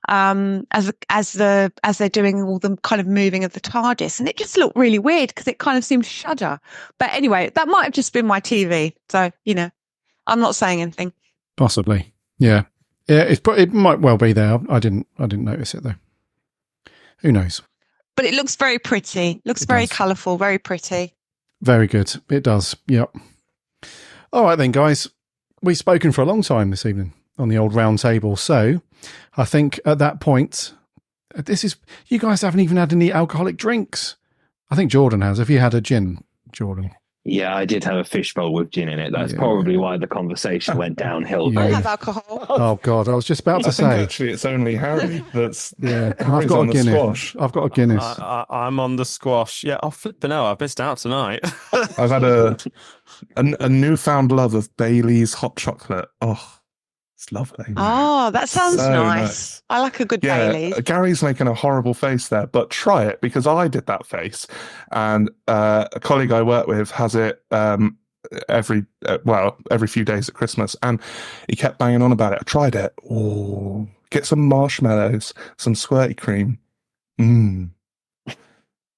as they're doing all the kind of moving of the TARDIS, and it just looked really weird because it kind of seemed to shudder. But anyway, that might have just been my TV, so I'm not saying anything. Possibly, yeah. It might well be there. I didn't notice it though. Who knows? But it looks very pretty. Looks very colourful, very pretty. Very good. It does. Yep. All right then, guys. We've spoken for a long time this evening on the old round table. So I think at that point, you guys haven't even had any alcoholic drinks. I think Jordan has. Have you had a gin, Jordan? Yeah, I did have a fishbowl with gin in it. That's probably why the conversation went downhill. I have alcohol. Oh God, I was just about to say. Actually, it's only Harry that's. Yeah, I've got a Guinness. Squash. I've got a Guinness. I'm on the squash. Yeah, I'll flip the no. I've missed out tonight. I've had a newfound love of Bailey's hot chocolate. Oh, it's lovely. Oh, that sounds So nice. I like a good Baileys. Gary's making a horrible face there, but try it, because I did that face, and a colleague I work with has it every few days at Christmas, and he kept banging on about it. I tried it. Oh, get some marshmallows, some squirty cream.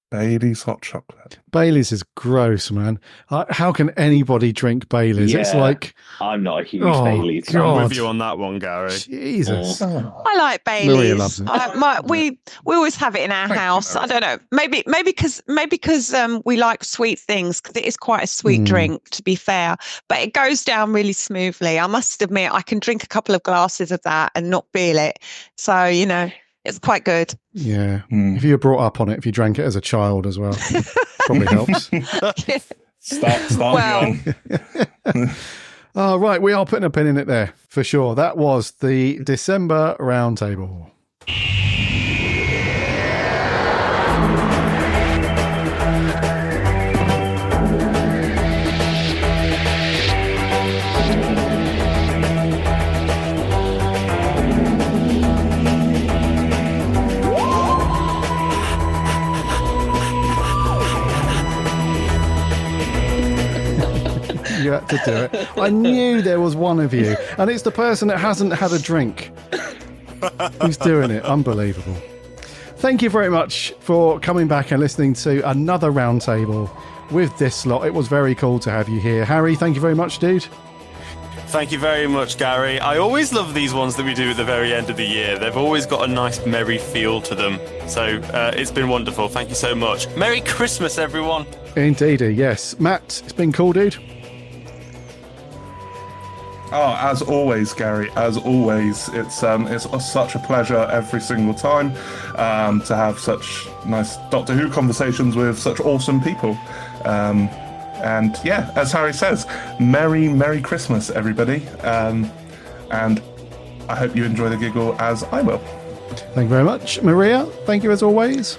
Bailey's hot chocolate. Bailey's is gross, man. How can anybody drink Bailey's? Yeah, it's like... I'm not a huge Bailey's fan. I'm with you on that one, Gary. Jesus. I like Bailey's. Maria loves it. We always have it in our house. I don't know. Maybe because we like sweet things, because it is quite a sweet drink, to be fair. But it goes down really smoothly. I must admit, I can drink a couple of glasses of that and not feel it. So, it's quite good. Yeah. If you were brought up on it, if you drank it as a child as well, probably helps. Start young. Oh, right. We are putting a pin in it there for sure. That was the December Roundtable. You had to do it. I knew there was one of you, and it's the person that hasn't had a drink who's doing it. Unbelievable. Thank you very much for coming back and listening to another roundtable with this lot. It was very cool to have you here. Harry, thank you very much, dude. Thank you very much, Gary. I always love these ones that we do at the very end of the year. They've always got a nice merry feel to them. So it's been wonderful. Thank you so much. Merry Christmas, everyone. Indeedy, yes. Matt, it's been cool, dude. Oh, as always, Gary. As always, it's such a pleasure every single time to have such nice Doctor Who conversations with such awesome people. And yeah, as Harry says, Merry Christmas, everybody. And I hope you enjoy the giggle as I will. Thank you very much. Maria, thank you as always.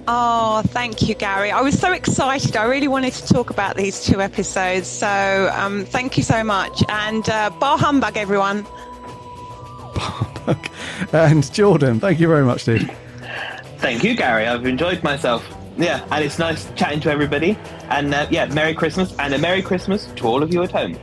Oh, thank you, Gary. I was so excited. I really wanted to talk about these 2 episodes. So thank you so much. And bar humbug, everyone. And Jordan, thank you very much, dude. Thank you, Gary. I've enjoyed myself. Yeah, and it's nice chatting to everybody. And yeah, Merry Christmas, and a Merry Christmas to all of you at home.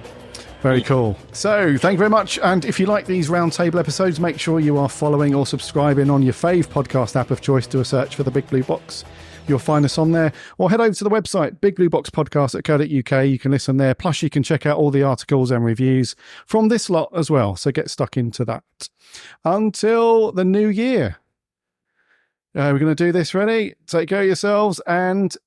Very cool. So, thank you very much. And if you like these roundtable episodes, make sure you are following or subscribing on your fave podcast app of choice. Do a search for the Big Blue Box. You'll find us on there. Or head over to the website, bigblueboxpodcast.co.uk. You can listen there. Plus, you can check out all the articles and reviews from this lot as well. So get stuck into that. Until the new year. We're going to do this. Ready? Take care of yourselves and...